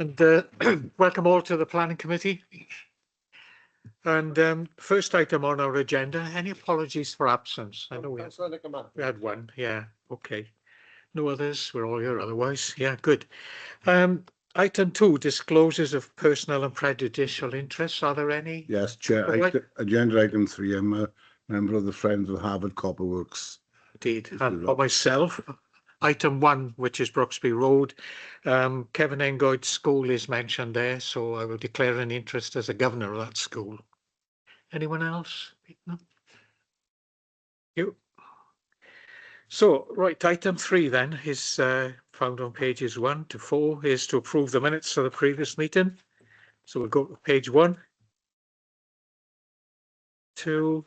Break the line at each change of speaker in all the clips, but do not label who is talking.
And welcome all to the Planning Committee. And first item on our agenda, any apologies for absence? I know we had one, yeah, okay. No others, we're all here otherwise, yeah, good. Item 2, disclosures of personal and prejudicial interests. Are there any?
Yes, Chair. Agenda item 3, I'm a member of the Friends of Harvard Copperworks.
Indeed, and for myself, item 1, which is Brooksby Road. Kevin Engoyd's school is mentioned there, so I will declare an interest as a governor of that school. Anyone else? No? You. So, right, item 3 then is found on pages 1 to 4, is to approve the minutes of the previous meeting. So we'll go to page 1, 2,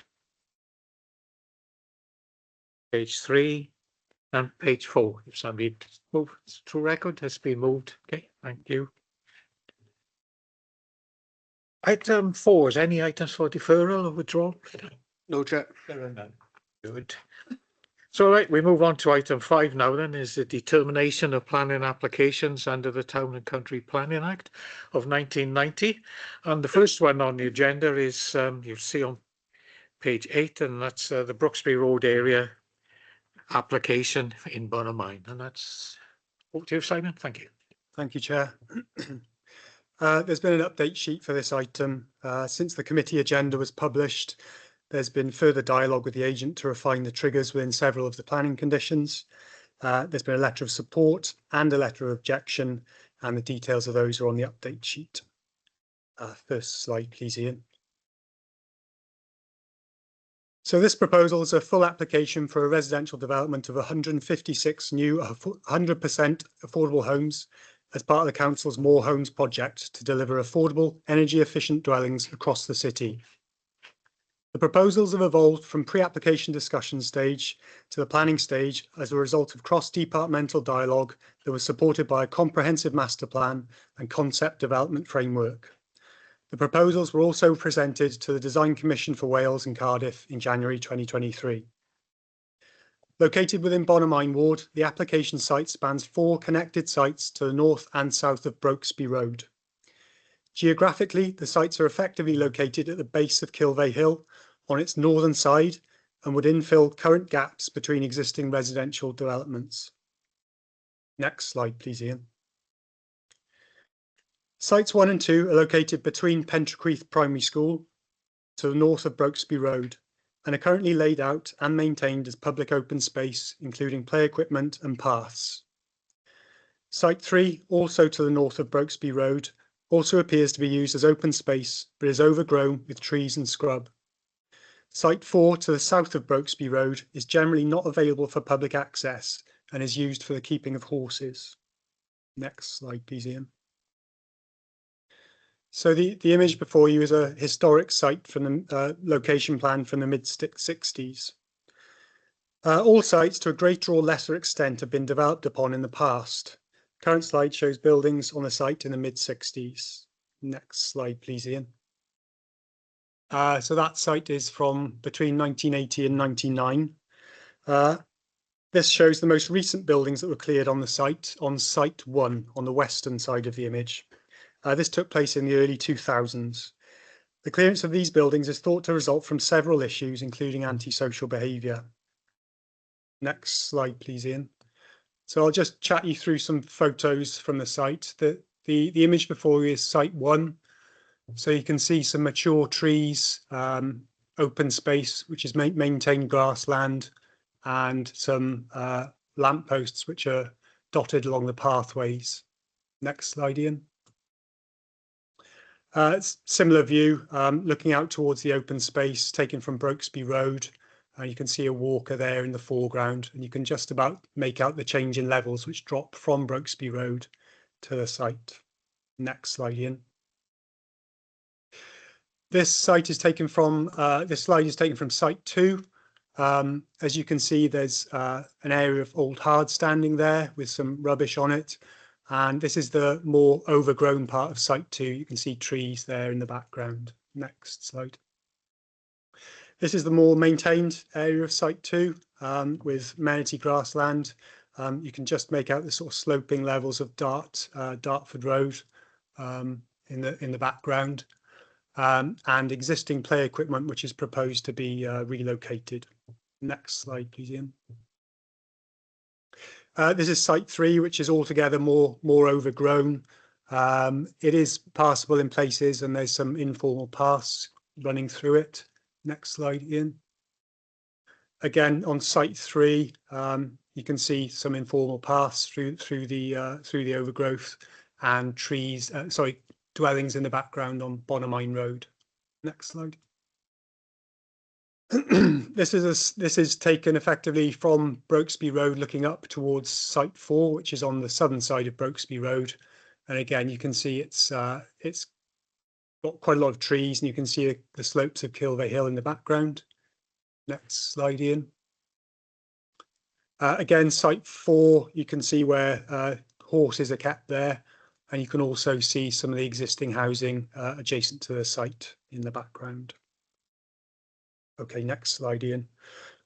page 3, and page 4. If somebody moves to record, has been moved. Okay, thank you. Item 4, is any items for deferral or withdrawal?
No, Chair.
There are none. Good. So, right, we move on to item 5 now then, is the determination of planning applications under the Town and Country Planning Act of 1990. And the first one on the agenda is, you'll see on page 8, and that's the Brooksby Road area application in Bonamine. And that's over to you, Simon. Thank you.
Thank you, Chair. There's been an update sheet for this item. Since the committee agenda was published, there's been further dialogue with the agent to refine the triggers within several of the planning conditions. There's been a letter of support and a letter of objection, and the details of those are on the update sheet. First slide, please, Ian. So this proposal is a full application for a residential development of 156 new 100% affordable homes as part of the Council's More Homes project to deliver affordable, energy-efficient dwellings across the city. The proposals have evolved from pre-application discussion stage to the planning stage as a result of cross-departmental dialogue that was supported by a comprehensive master plan and concept development framework. The proposals were also presented to the Design Commission for Wales and Cardiff in January 2023. Located within Bonamine Ward, the application site spans 4 connected sites to the north and south of Brokesby Road. Geographically, the sites are effectively located at the base of Kilvey Hill on its northern side and would infill current gaps between existing residential developments. Next slide, please, Ian. Sites 1 and 2 are located between Pentrecreath Primary School to the north of Brokesby Road and are currently laid out and maintained as public open space, including play equipment and paths. Site 3, also to the north of Brokesby Road, also appears to be used as open space, but is overgrown with trees and scrub. Site 4 to the south of Brokesby Road is generally not available for public access and is used for the keeping of horses. Next slide, please, Ian. So the image before you is a historic site from the location plan from the mid-60s. All sites to a greater or lesser extent have been developed upon in the past. Current slide shows buildings on the site in the mid-60s. Next slide, please, Ian. So that site is from between 1980 and 99. This shows the most recent buildings that were cleared on the site, on Site 1, on the western side of the image. This took place in the early 2000s. The clearance of these buildings is thought to result from several issues, including antisocial behaviour. Next slide, please, Ian. So I'll just chat you through some photos from the site. The image before you is Site 1. So you can see some mature trees, open space, which is maintained grassland, and some lampposts, which are dotted along the pathways. Next slide, Ian. Similar view, looking out towards the open space taken from Brokesby Road. You can see a walker there in the foreground, and you can just about make out the change in levels which drop from Brokesby Road to the site. Next slide, Ian. This slide is taken from Site 2. As you can see, there's an area of old hard standing there with some rubbish on it. And this is the more overgrown part of Site 2. You can see trees there in the background. Next slide. This is the more maintained area of Site 2 with amenity grassland. You can just make out the sort of sloping levels of Dartford Road in the background, and existing play equipment which is proposed to be relocated. Next slide, please, Ian. This is site 3, which is altogether more overgrown. It is passable in places, and there's some informal paths running through it. Next slide, Ian. Again, on site 3, you can see some informal paths through the overgrowth and trees. Dwellings in the background on Bonamine Road. Next slide. This is taken effectively from Brokesby Road, looking up towards site 4, which is on the southern side of Brokesby Road. And again, you can see it's got quite a lot of trees, and you can see the slopes of Kilvey Hill in the background. Next slide, Ian. Again, site 4, you can see where horses are kept there, and you can also see some of the existing housing adjacent to the site in the background. Okay, next slide, Ian.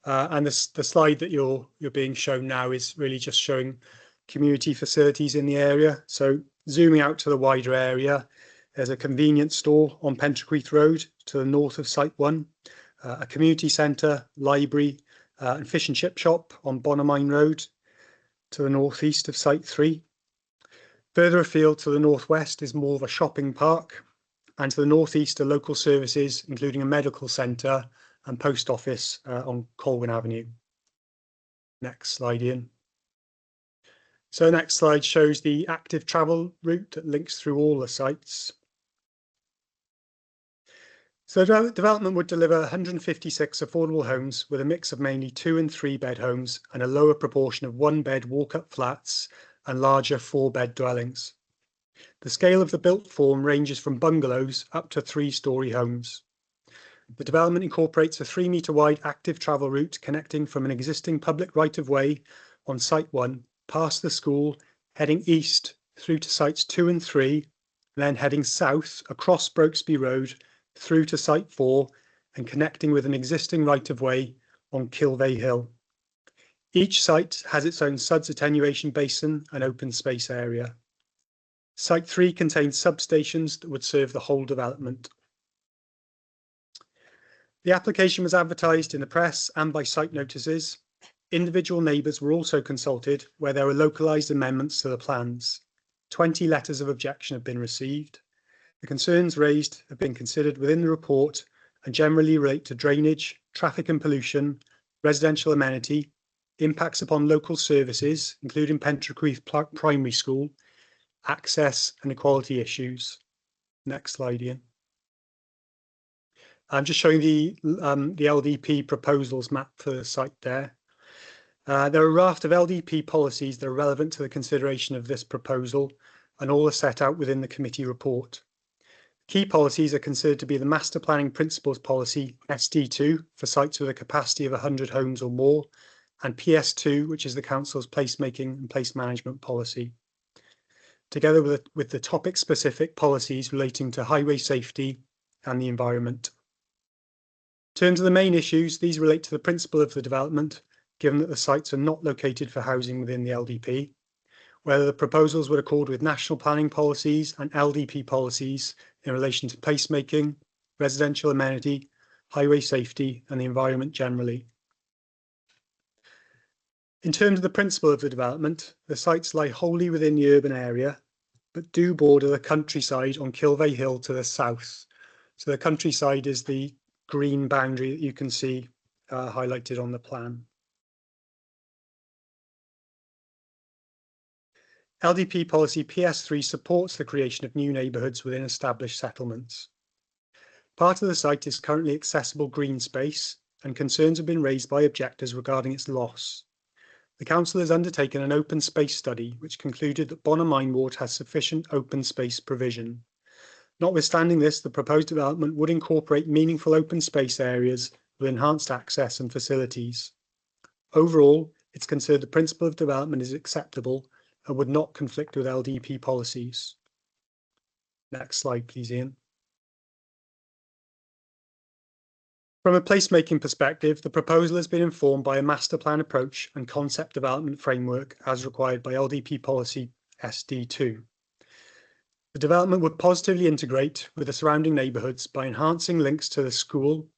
And the slide that you're being shown now is really just showing community facilities in the area. So zooming out to the wider area, there's a convenience store on Pentrequeith Road to the north of site 1, a community centre, library, and fish and chip shop on Bonamine Road to the northeast of site 3. Further afield to the northwest is more of a shopping park, and to the northeast are local services, including a medical centre and post office on Colwyn Avenue. Next slide, Ian. So the next slide shows the active travel route that links through all the sites. So development would deliver 156 affordable homes with a mix of mainly 2- and 3-bed homes and a lower proportion of 1-bed walk-up flats and larger 4-bed dwellings. The scale of the built form ranges from bungalows up to 3-storey homes. The development incorporates a 3-metre wide active travel route connecting from an existing public right-of-way on site 1, past the school, heading east through to sites 2 and 3, then heading south across Brokesby Road through to site 4 and connecting with an existing right-of-way on Kilvey Hill. Each site has its own suds attenuation basin and open space area. Site 3 contains substations that would serve the whole development. The application was advertised in the press and by site notices. Individual neighbours were also consulted where there were localised amendments to the plans. 20 letters of objection have been received. The concerns raised have been considered within the report and generally relate to drainage, traffic and pollution, residential amenity, impacts upon local services, including Pentrequeith Primary School, access and equality issues. Next slide, Ian. I'm just showing the LDP proposals map for the site there. There are a raft of LDP policies that are relevant to the consideration of this proposal, and all are set out within the committee report. Key policies are considered to be the Master Planning Principles Policy, SD2, for sites with a capacity of 100 homes or more, and PS2, which is the Council's placemaking and place management policy, together with the topic-specific policies relating to highway safety and the environment. In terms of the main issues, these relate to the principle of the development, given that the sites are not located for housing within the LDP, whether the proposals would accord with national planning policies and LDP policies in relation to placemaking, residential amenity, highway safety, and the environment generally. In terms of the principle of the development, the sites lie wholly within the urban area, but do border the countryside on Kilvey Hill to the south. So the countryside is the green boundary that you can see highlighted on the plan. LDP policy PS3 supports the creation of new neighbourhoods within established settlements. Part of the site is currently accessible green space, and concerns have been raised by objectors regarding its loss. The Council has undertaken an open space study which concluded that Bonamine Ward has sufficient open space provision. Notwithstanding this, the proposed development would incorporate meaningful open space areas with enhanced access and facilities. Overall, it's considered the principle of development is acceptable and would not conflict with LDP policies. Next slide, please, Ian. From a placemaking perspective, the proposal has been informed by a master plan approach and concept development framework as required by LDP policy SD2. The development would positively integrate with the surrounding neighbourhoods by enhancing links to the school,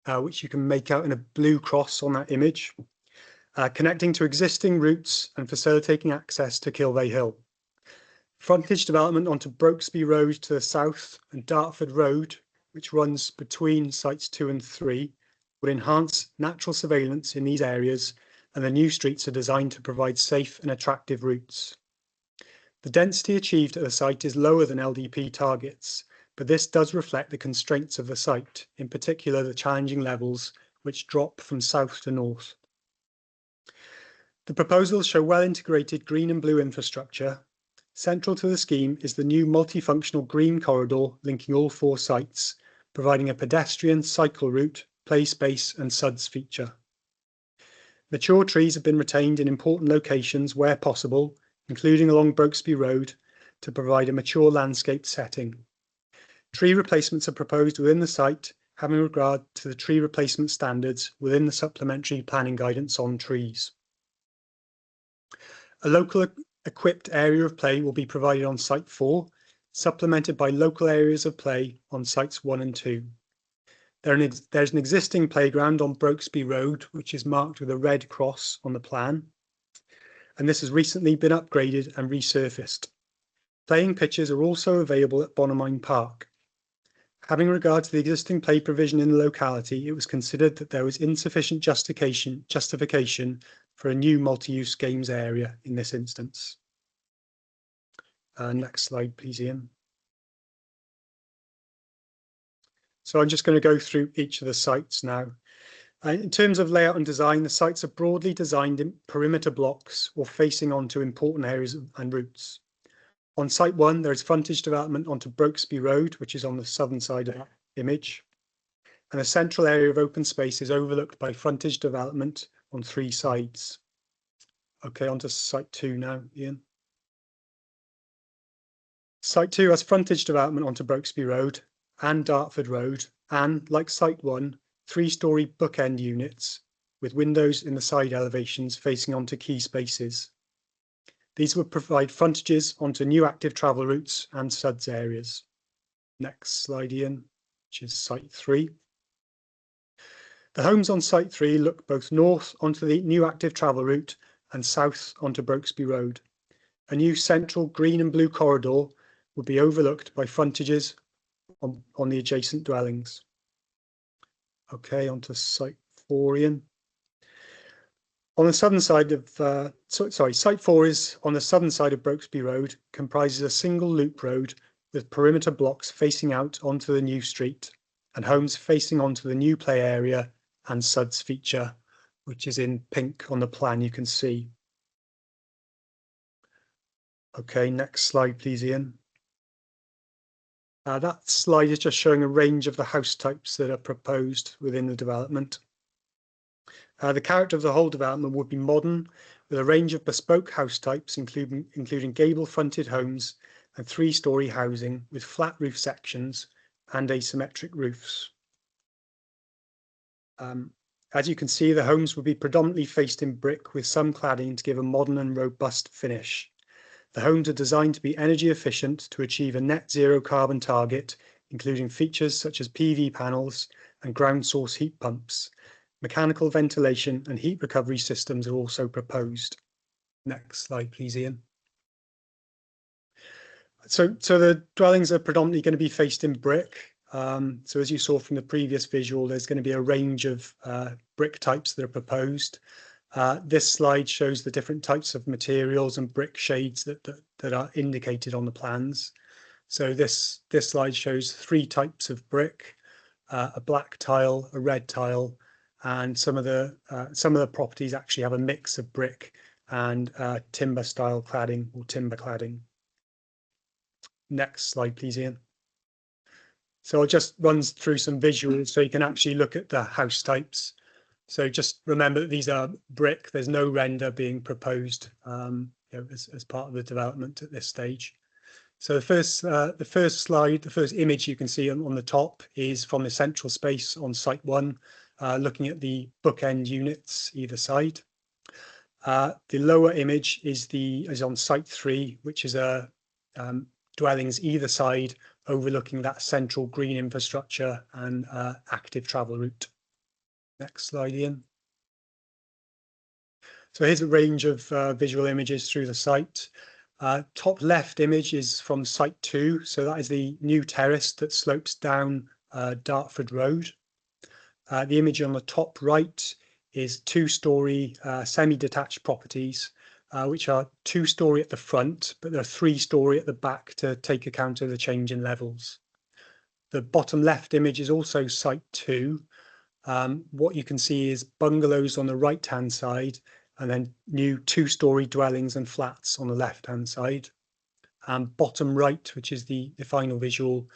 which you can make out in a blue cross on that image, connecting to existing routes and facilitating access to Kilvey Hill. Frontage development onto Brokesby Road to the south and Dartford Road, which runs between sites 2 and 3, would enhance natural surveillance in these areas, and the new streets are designed to provide safe and attractive routes. The density achieved at the site is lower than LDP targets, but this does reflect the constraints of the site, in particular the challenging levels which drop from south to north. The proposals show well-integrated green and blue infrastructure. Central to the scheme is the new multifunctional green corridor linking all 4 sites, providing a pedestrian cycle route, play space and SUDS feature. Mature trees have been retained in important locations where possible, including along Brokesby Road, to provide a mature landscape setting. Tree replacements are proposed within the site, having regard to the tree replacement standards within the supplementary planning guidance on trees. A local equipped area of play will be provided on Site 4, supplemented by local areas of play on Sites 1 and 2. There's an existing playground on Brokesby Road, which is marked with a red cross on the plan, and this has recently been upgraded and resurfaced. Playing pitches are also available at Bonamine Park. Having regard to the existing play provision in the locality, it was considered that there was insufficient justification for a new multi-use games area in this instance. Next slide, please, Ian. So I'm just going to go through each of the sites now. In terms of layout and design, the sites are broadly designed in perimeter blocks or facing onto important areas and routes. On Site 1, there is frontage development onto Brokesby Road, which is on the southern side of the image. And a central area of open space is overlooked by frontage development on 3 sides. Okay, on to Site 2 now, Ian. Site 2 has frontage development onto Brokesby Road and Dartford Road, and, like Site 1, 3-storey bookend units with windows in the side elevations facing onto key spaces. These would provide frontages onto new active travel routes and SUDS areas. Next slide, Ian, which is Site 3. The homes on Site 3 look both north onto the new active travel route and south onto Brokesby Road. A new central green and blue corridor would be overlooked by frontages on the adjacent dwellings. Okay, onto Site 4, Ian. On the southern side of, Site 4 is on the southern side of Brokesby Road, comprises a single loop road with perimeter blocks facing out onto the new street and homes facing onto the new play area and SUDS feature, which is in pink on the plan you can see. Okay, next slide, please, Ian. That slide is just showing a range of the house types that are proposed within the development. The character of the whole development would be modern, with a range of bespoke house types, including gable-fronted homes and 3-storey housing with flat roof sections and asymmetric roofs. As you can see, the homes would be predominantly faced in brick with some cladding to give a modern and robust finish. The homes are designed to be energy efficient to achieve a net zero carbon target, including features such as PV panels and ground source heat pumps. Mechanical ventilation and heat recovery systems are also proposed. Next slide, please, Ian. So the dwellings are predominantly going to be faced in brick. So as you saw from the previous visual, there's going to be a range of brick types that are proposed. This slide shows the different types of materials and brick shades that are indicated on the plans. So this slide shows 3 types of brick, a black tile, a red tile, and some of the properties actually have a mix of brick and timber style cladding or timber cladding. Next slide, please, Ian. So I'll just run through some visuals so you can actually look at the house types. So just remember that these are brick. There's no render being proposed as part of the development at this stage. So the first image you can see on the top is from the central space on Site 1, looking at the bookend units either side. The lower image is on Site 3, which is a dwellings either side, overlooking that central green infrastructure and active travel route. Next slide, Ian. So here's a range of visual images through the site. Top left image is from site 2. So that is the new terrace that slopes down Dartford Road. The image on the top right is 2-storey semi-detached properties, which are 2-storey at the front, but they're 3-storey at the back to take account of the change in levels. The bottom left image is also site 2. What you can see is bungalows on the right-hand side, and then new 2-storey dwellings and flats on the left-hand side. Bottom right, which is the final visual,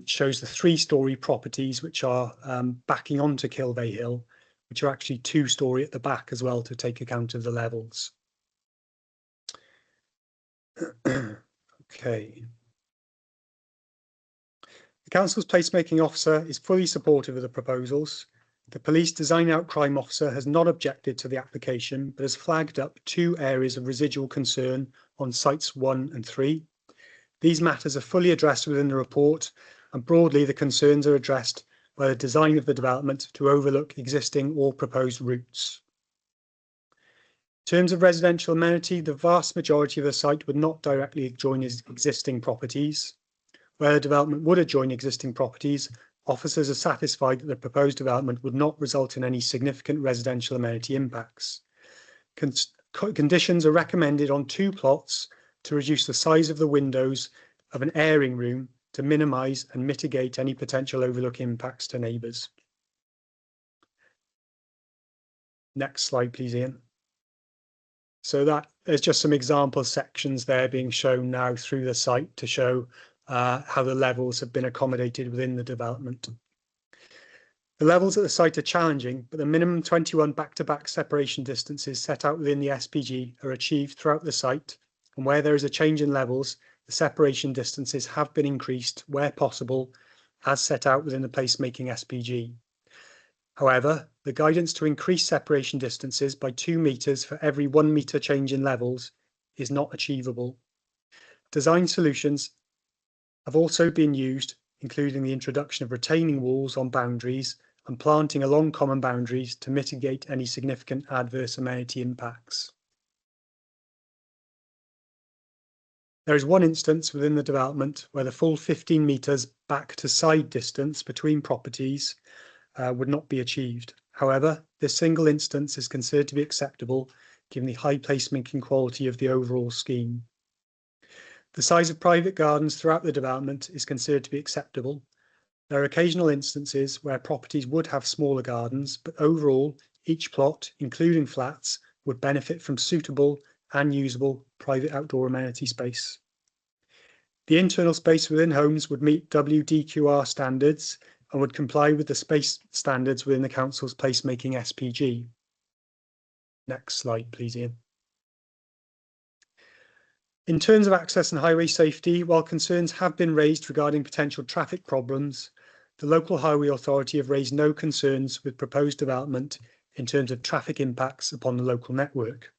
shows the 3-storey properties which are backing onto Kilvey Hill, which are actually 2-storey at the back as well to take account of the levels. Okay. The council's placemaking officer is fully supportive of the proposals. The police design out crime officer has not objected to the application, but has flagged up 2 areas of residual concern on sites 1 and 3. These matters are fully addressed within the report, and broadly the concerns are addressed by the design of the development to overlook existing or proposed routes. In terms of residential amenity, the vast majority of the site would not directly adjoin existing properties. Where the development would adjoin existing properties, officers are satisfied that the proposed development would not result in any significant residential amenity impacts. Conditions are recommended on 2 plots to reduce the size of the windows of an airing room to minimise and mitigate any potential overlook impacts to neighbours. Next slide, please, Ian. So there's just some example sections there being shown now through the site to show how the levels have been accommodated within the development. The levels at the site are challenging, but the minimum 21 back-to-back separation distances set out within the SPG are achieved throughout the site, and where there is a change in levels, the separation distances have been increased where possible, as set out within the placemaking SPG. However, the guidance to increase separation distances by 2 metres for every 1 metre change in levels is not achievable. Design solutions have also been used, including the introduction of retaining walls on boundaries and planting along common boundaries to mitigate any significant adverse amenity impacts. There is one instance within the development where the full 15 metres back to side distance between properties would not be achieved. However, this single instance is considered to be acceptable given the high placemaking quality of the overall scheme. The size of private gardens throughout the development is considered to be acceptable. There are occasional instances where properties would have smaller gardens, but overall, each plot, including flats, would benefit from suitable and usable private outdoor amenity space. The internal space within homes would meet WDQR standards and would comply with the space standards within the council's placemaking SPG. Next slide, please, Ian. In terms of access and highway safety, while concerns have been raised regarding potential traffic problems, the local highway authority have raised no concerns with proposed development in terms of traffic impacts upon the local network.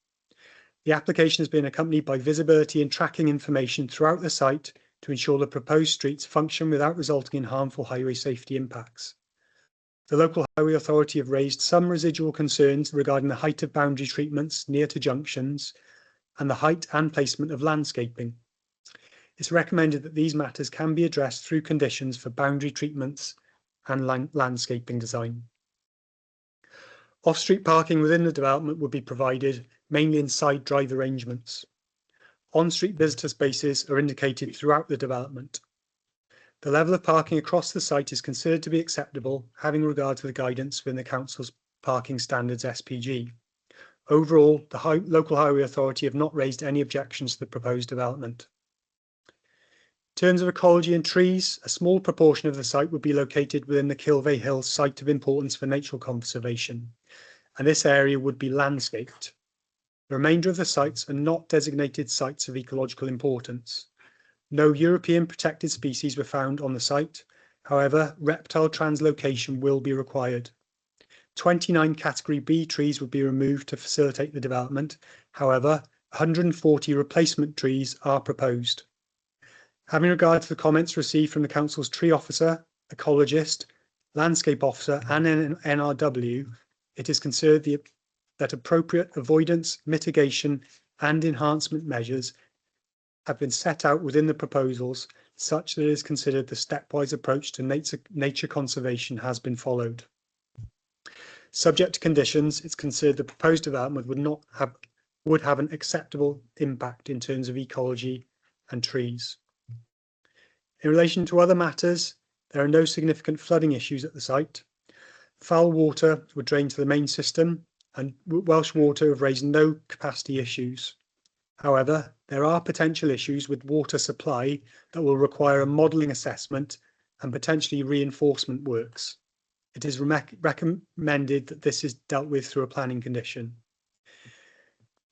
The application has been accompanied by visibility and tracking information throughout the site to ensure the proposed streets function without resulting in harmful highway safety impacts. The local highway authority have raised some residual concerns regarding the height of boundary treatments near to junctions and the height and placement of landscaping. It's recommended that these matters can be addressed through conditions for boundary treatments and landscaping design. Off-street parking within the development would be provided mainly in side drive arrangements. On-street visitor spaces are indicated throughout the development. The level of parking across the site is considered to be acceptable, having regard to the guidance within the council's parking standards SPG. Overall, the local highway authority have not raised any objections to the proposed development. In terms of ecology and trees, a small proportion of the site would be located within the Kilvey Hill Site of Importance for Natural Conservation, and this area would be landscaped. The remainder of the sites are not designated sites of ecological importance. No European protected species were found on the site. However, reptile translocation will be required. 29 Category B trees would be removed to facilitate the development. However, 140 replacement trees are proposed. Having regard to the comments received from the Council's tree officer, ecologist, landscape officer and NRW, it is considered that appropriate avoidance, mitigation and enhancement measures have been set out within the proposals such that it is considered the stepwise approach to nature conservation has been followed. Subject to conditions, it's considered the proposed development would have an acceptable impact in terms of ecology and trees. In relation to other matters, there are no significant flooding issues at the site. Foul water would drain to the main system and Welsh Water have raised no capacity issues. However, there are potential issues with water supply that will require a modelling assessment and potentially reinforcement works. It is recommended that this is dealt with through a planning condition.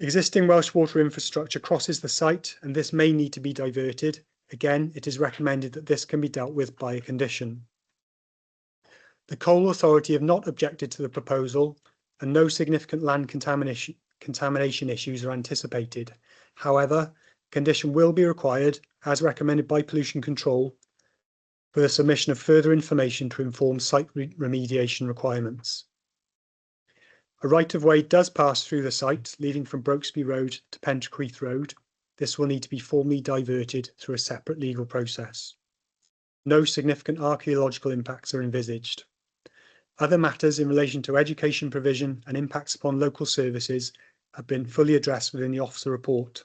Existing Welsh Water infrastructure crosses the site and this may need to be diverted. Again, it is recommended that this can be dealt with by a condition. The Coal Authority have not objected to the proposal and no significant land contamination issues are anticipated. However, condition will be required, as recommended by Pollution Control, for the submission of further information to inform site remediation requirements. A right-of-way does pass through the site, leading from Brokesby Road to Penchcreath Road. This will need to be formally diverted through a separate legal process. No significant archaeological impacts are envisaged. Other matters in relation to education provision and impacts upon local services have been fully addressed within the officer report.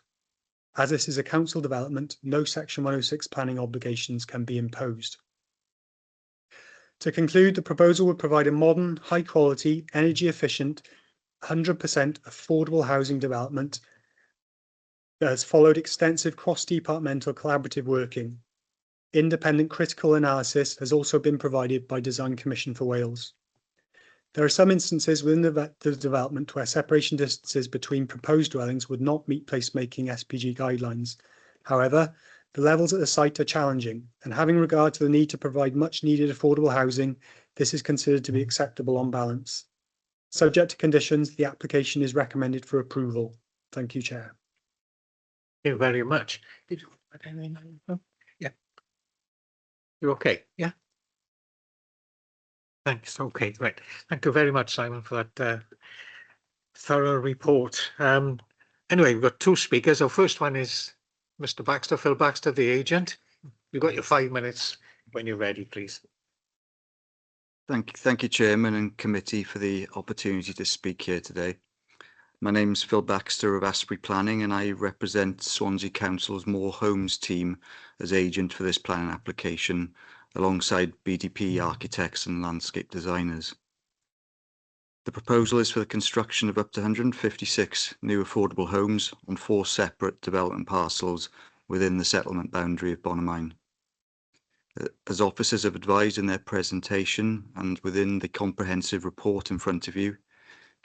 As this is a council development, no Section 106 planning obligations can be imposed. To conclude, the proposal would provide a modern, high quality, energy efficient, 100% affordable housing development that has followed extensive cross-departmental collaborative working. Independent critical analysis has also been provided by Design Commission for Wales. There are some instances within the development where separation distances between proposed dwellings would not meet placemaking SPG guidelines. However, the levels at the site are challenging, and having regard to the need to provide much needed affordable housing, this is considered to be acceptable on balance. Subject to conditions, the application is recommended for approval. Thank you, Chair.
Thank you very much. Yeah. You're okay, yeah? Thanks. Okay, right. Thank you very much, Simon, for that thorough report. Anyway, we've got two speakers. Our first one is Mr. Baxter, Phil Baxter, the agent. You've got your 5 minutes when you're ready, please.
Thank you, Chairman and Committee, for the opportunity to speak here today. My name's Phil Baxter of Asprey Planning and I represent Swansea Council's More Homes team as agent for this planning application alongside BDP architects and landscape designers. The proposal is for the construction of up to 156 new affordable homes on 4 separate development parcels within the settlement boundary of Bonamine. As officers have advised in their presentation and within the comprehensive report in front of you,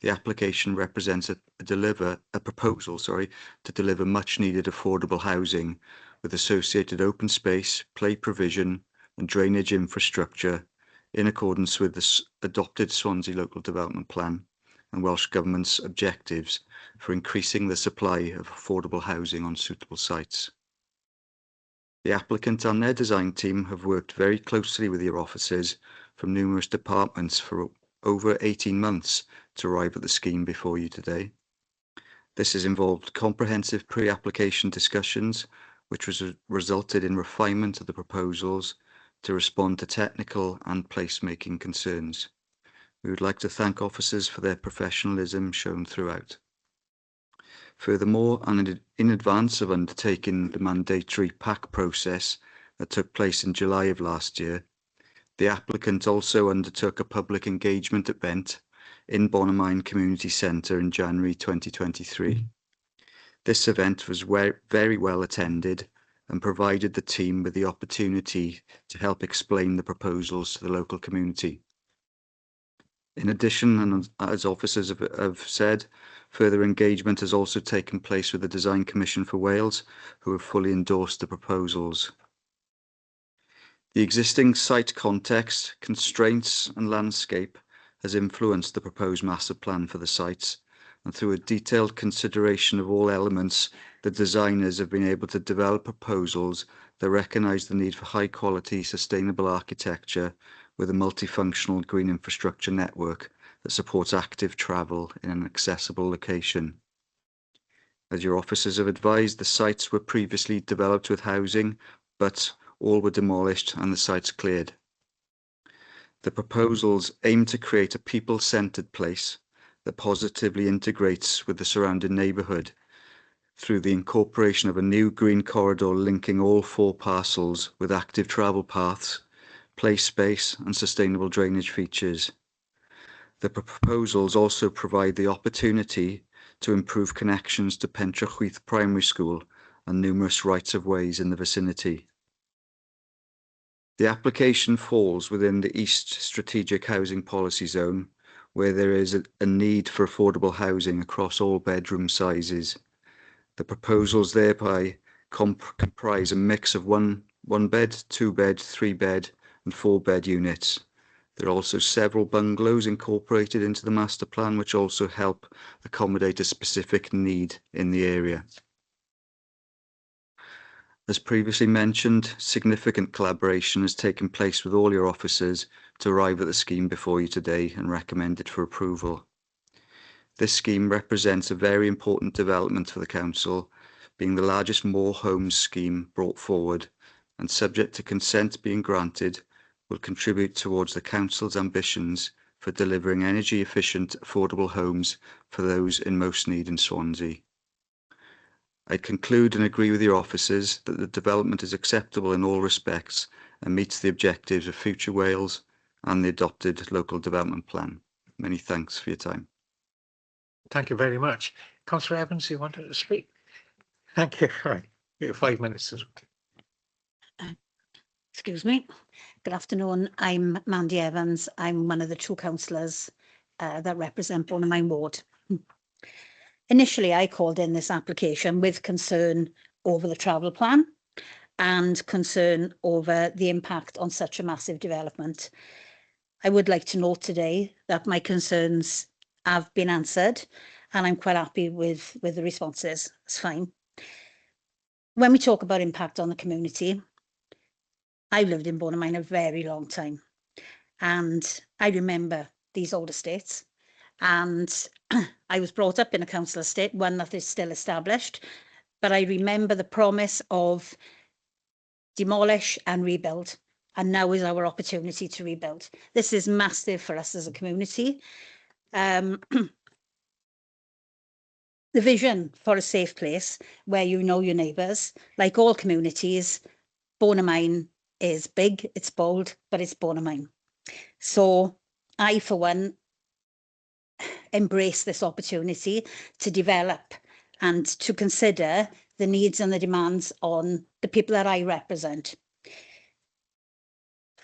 the application represents a proposal to deliver much needed affordable housing with associated open space, play provision and drainage infrastructure in accordance with the adopted Swansea Local Development Plan and Welsh Government's objectives for increasing the supply of affordable housing on suitable sites. The applicant and their design team have worked very closely with your officers from numerous departments for over 18 months to arrive at the scheme before you today. This has involved comprehensive pre-application discussions, which resulted in refinement of the proposals to respond to technical and placemaking concerns. We would like to thank officers for their professionalism shown throughout. Furthermore, and in advance of undertaking the mandatory PAC process that took place in July of last year, the applicant also undertook a public engagement event in Bonamine Community Centre in January 2023. This event was very well attended and provided the team with the opportunity to help explain the proposals to the local community. In addition, and as officers have said, further engagement has also taken place with the Design Commission for Wales, who have fully endorsed the proposals. The existing site context, constraints and landscape has influenced the proposed master plan for the sites, and through a detailed consideration of all elements the designers have been able to develop proposals that recognise the need for high-quality, sustainable architecture with a multifunctional green infrastructure network that supports active travel in an accessible location. As your officers have advised, the sites were previously developed with housing, but all were demolished and the sites cleared. The proposals aim to create a people-centred place that positively integrates with the surrounding neighbourhood through the incorporation of a new green corridor linking all 4 parcels with active travel paths, play space and sustainable drainage features. The proposals also provide the opportunity to improve connections to Pentrachwyth Primary School and numerous rights-of-ways in the vicinity. The application falls within the East Strategic Housing Policy Zone, where there is a need for affordable housing across all bedroom sizes. The proposals thereby comprise a mix of one bed, 2 bed, 3 bed and 4 bed units. There are also several bungalows incorporated into the master plan, which also help accommodate a specific need in the area. As previously mentioned, significant collaboration has taken place with all your officers to arrive at the scheme before you today and recommend it for approval. This scheme represents a very important development for the Council, being the largest More Homes scheme brought forward, and subject to consent being granted, will contribute towards the Council's ambitions for delivering energy-efficient, affordable homes for those in most need in Swansea. I conclude and agree with your officers that the development is acceptable in all respects and meets the objectives of Future Wales and the adopted local development plan. Many thanks for your time.
Thank you very much. Councillor Evans, you wanted to speak? Thank you. Right. You have 5 minutes.
Excuse me. Good afternoon. I'm Mandy Evans. I'm one of the 2 councillors that represent Bonamine Ward. Initially, I called in this application with concern over the travel plan and concern over the impact on such a massive development. I would like to note today that my concerns have been answered and I'm quite happy with the responses. It's fine. When we talk about impact on the community, I've lived in Bonamine a very long time and I remember these old estates, and I was brought up in a council estate, one that is still established, but I remember the promise of demolish and rebuild, and now is our opportunity to rebuild. This is massive for us as a community. The vision for a safe place where you know your neighbours, like all communities, Bonamine is big, it's bold, but it's Bonamine. So I, for one, embrace this opportunity to develop and to consider the needs and the demands on the people that I represent.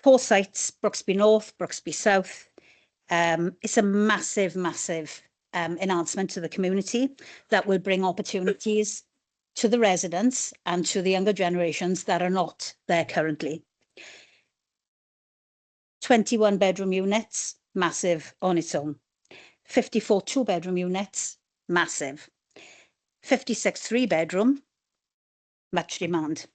4 sites, Brooksby North, Brooksby South. It's a massive, massive enhancement to the community that will bring opportunities to the residents and to the younger generations that are not there currently. 21 bedroom units, massive on its own. 54 2-bedroom units, massive. 56 3-bedroom, much demand.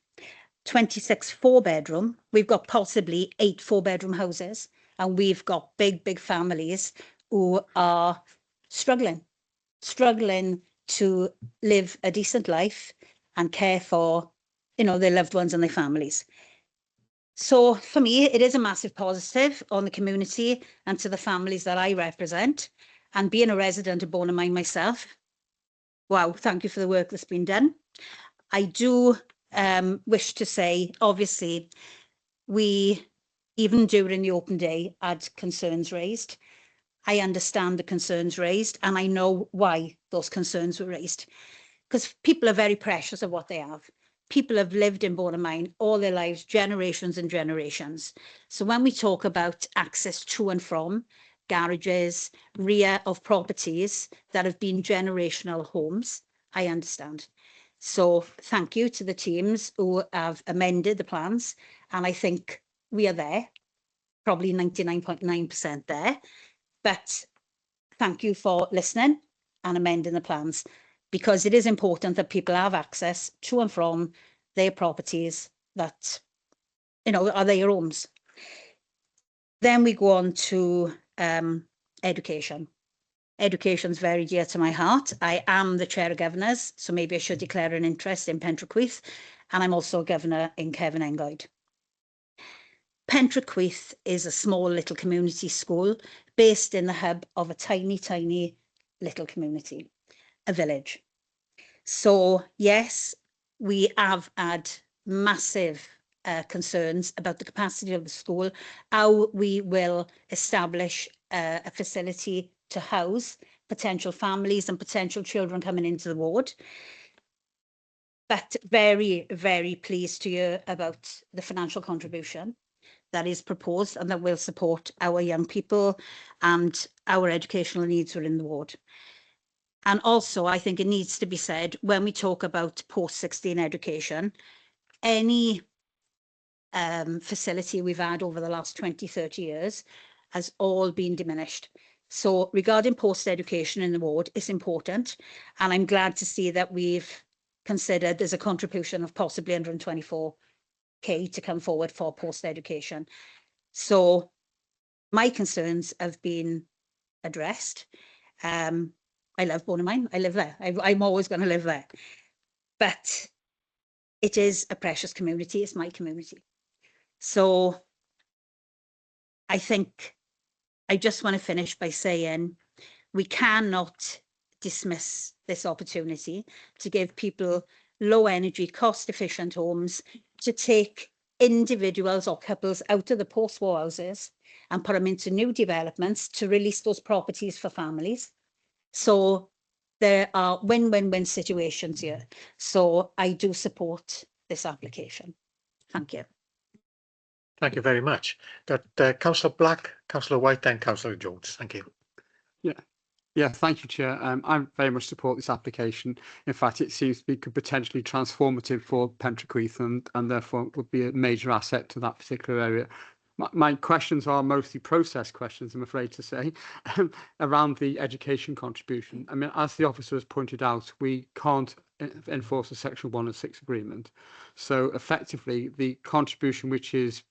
26 4-bedroom, we've got possibly 8 4-bedroom houses, and we've got big families who are struggling to live a decent life and care for, you know, their loved ones and their families. So for me, it is a massive positive on the community and to the families that I represent. And being a resident of Bonamine myself, wow, thank you for the work that's been done. I do wish to say, obviously, we, even during the open day, had concerns raised. I understand the concerns raised and I know why those concerns were raised. Because people are very precious of what they have. People have lived in Bonamine all their lives, generations and generations. So when we talk about access to and from, garages, rear of properties that have been generational homes, I understand. So thank you to the teams who have amended the plans. And I think we are there, probably 99.9% there. But thank you for listening and amending the plans. because it is important that people have access to and from their properties that, you know, are their homes. Then we go on to education. Education's very dear to my heart. I am the chair of governors, so maybe I should declare an interest in Pentraquith, and I'm also a governor in Kevin Pentraquith is a small little community school based in the hub of a tiny, tiny little community, a village. So yes, we have had massive concerns about the capacity of the school, how we will establish a facility to house potential families and potential children coming into the ward. But very, very pleased to hear about the financial contribution that is proposed and that will support our young people and our educational needs within the ward. And also, I think it needs to be said, when we talk about post-16 education, any facility we've had over the last 20, 30 years has all been diminished. So regarding post-education in the ward, it's important. And I'm glad to see that we've considered there's a contribution of possibly 124k to come forward for post-education. So my concerns have been addressed. I love Bonamine. I live there. I'm always going to live there. But it is a precious community. It's my community. So I think I just want to finish by saying we cannot dismiss this opportunity to give people low energy, cost efficient homes, to take individuals or couples out of the post-war houses and put them into new developments to release those properties for families. So there are win-win-win situations here. So I do support this application. Thank you.
Thank you very much. That Councillor Black, Councillor White and Councillor Jones. Thank you.
Yeah, thank you, Chair. I very much support this application. In fact, it seems to be potentially transformative for Pentraquith and therefore would be a major asset to that particular area. My questions are mostly process questions, I'm afraid to say, around the education contribution. I mean, as the officer has pointed out, we can't enforce a Section 106 agreement. So effectively, the contribution which is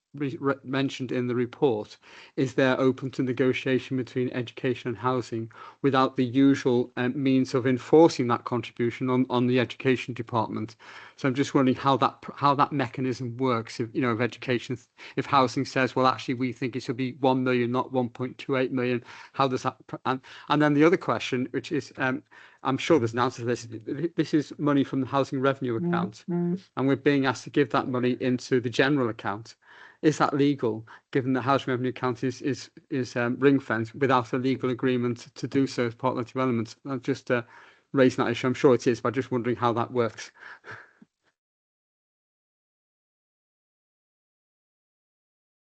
mentioned in the report is there open to negotiation between education and housing without the usual means of enforcing that contribution on the education department. So I'm just wondering how that mechanism works. If, you know, if education, if housing says, well, actually we think it should be 1 million, not 1.28 million, how does that? And then the other question, which is, I'm sure there's an answer to this. This is money from the housing revenue account, and we're being asked to give that money into the general account. Is that legal, given the housing revenue account is ring fenced without a legal agreement to do so as part of the development? I'm just raising that issue. I'm sure it is, but I'm just wondering how that works.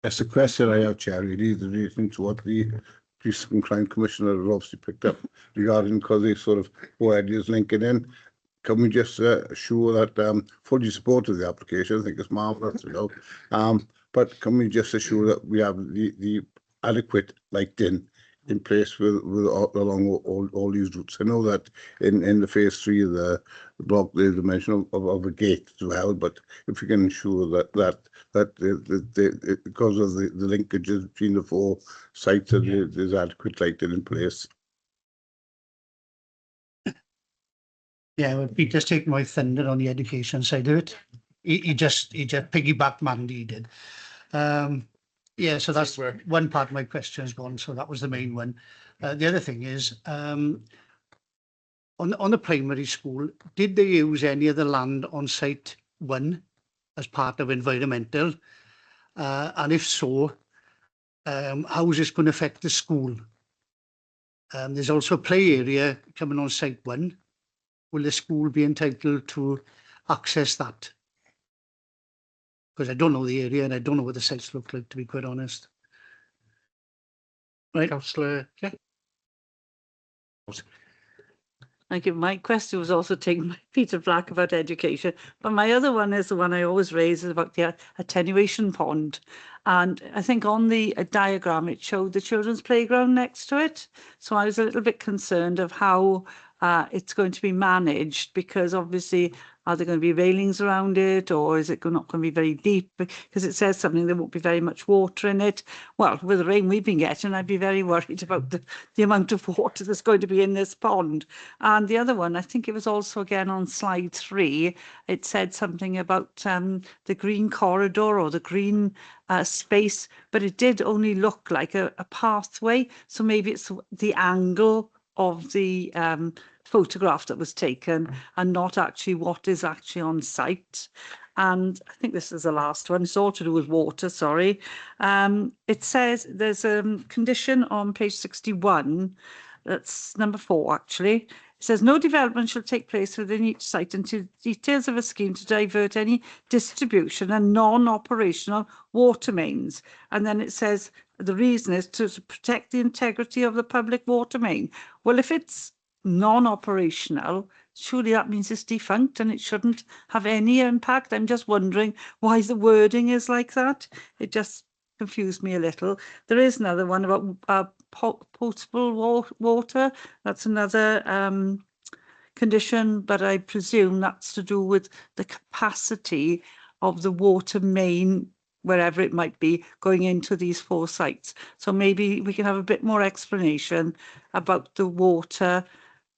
That's the question I have, Chair, really, relating to what the Police and Crime Commissioner has obviously picked up regarding, because they sort of ideas linking in. Can we just assure that fully supported the application? I think it's marvellous, you know. But can we just assure that we have the adequate lighting in place along all these routes? I know that in the phase 3 of the block there's a mention of a gate as well, but if we can ensure that because of the linkages between the 4 sites, there's adequate lighting in place.
Yeah, well, Peter's taking my thunder on the education side of it. He just piggybacked Mandy did. Yeah, so that's one part of my question is gone. So that was the main one. The other thing is, on the primary school, did they use any of the land on site 1 as part of environmental? And if so, how is this going to affect the school? There's also a play area coming on site 1. Will the school be entitled to access that? Because I don't know the area and I don't know what the sites look like, to be quite honest. Right.
Councillor, yeah.
Thank you. My question was also taken by Peter Black about education, but my other one is the one I always raise, is about the attenuation pond. And I think on the diagram, it showed the children's playground next to it. So I was a little bit concerned of how it's going to be managed? Because obviously, are there going to be railings around it, or is it not going to be very deep? Because it says something, there won't be very much water in it. Well, with the rain we've been getting, I'd be very worried about the amount of water that's going to be in this pond. And the other one, I think it was also again on slide 3, it said something about the green corridor or the green space, but it did only look like a pathway. So maybe it's the angle of the photograph that was taken and not actually what is actually on site. And I think this is the last one. It's all to do with water, sorry. It says there's a condition on page 61. That's number 4, actually. It says no development shall take place within each site until details of a scheme to divert any distribution and non-operational water mains. And then it says the reason is to protect the integrity of the public water main. Well, if it's non-operational, surely that means it's defunct and it shouldn't have any impact. I'm just wondering why the wording is like that. It just confused me a little. There is another one about potable water. That's another condition, but I presume that's to do with the capacity of the water main, wherever it might be, going into these 4 sites. So maybe we can have a bit more explanation about the water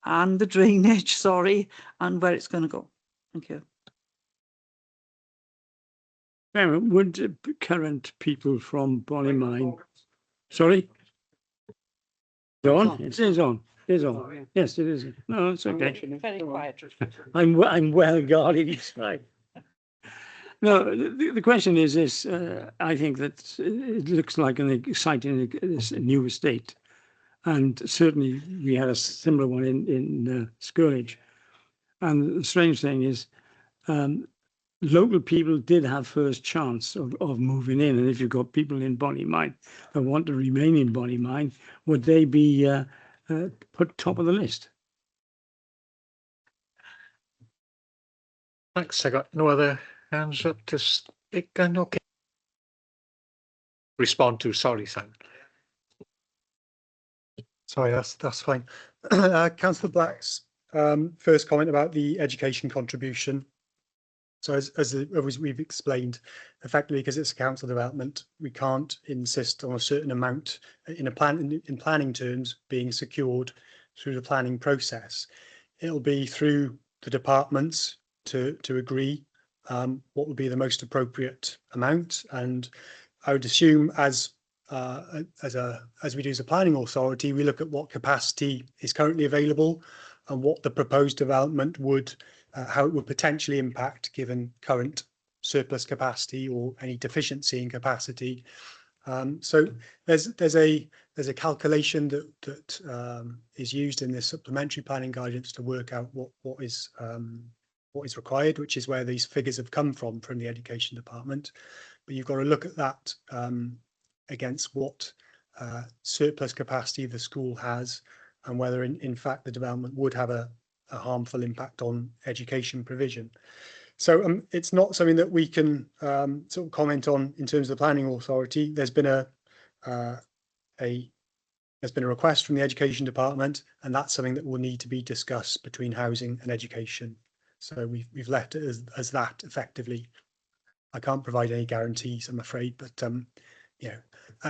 and the drainage, sorry, and where it's going to go. Thank you.
Would current people from Ballymine, sorry? It's on? It is on. It is on. Yes, it is. No, it's okay.
Very quiet.
I'm well guarded each time. No, the question is this. I think that it looks like an exciting new estate. And certainly we had a similar one in Scourge. And the strange thing is, local people did have first chance of moving in. And if you've got people in Ballymine that want to remain in Ballymine, would they be put top of the list?
Thanks. I got no other hands up to speak. Okay. Respond to, sorry, Simon.
Sorry, that's fine. Councillor Black's first comment about the education contribution. So as we've explained, effectively, because it's a council development, we can't insist on a certain amount in planning terms being secured through the planning process. It'll be through the departments to agree what would be the most appropriate amount, and I would assume as we do as a planning authority, we look at what capacity is currently available and what the proposed development would, how it would potentially impact given current surplus capacity or any deficiency in capacity. So there's a calculation that is used in this supplementary planning guidance to work out what is required, which is where these figures have come from the education department. But you've got to look at that against what surplus capacity the school has and whether in fact the development would have a harmful impact on education provision. So it's not something that we can sort of comment on in terms of the planning authority. There's been a request from the education department, and that's something that will need to be discussed between housing and education. So we've left it as that effectively. I can't provide any guarantees, I'm afraid, but you know,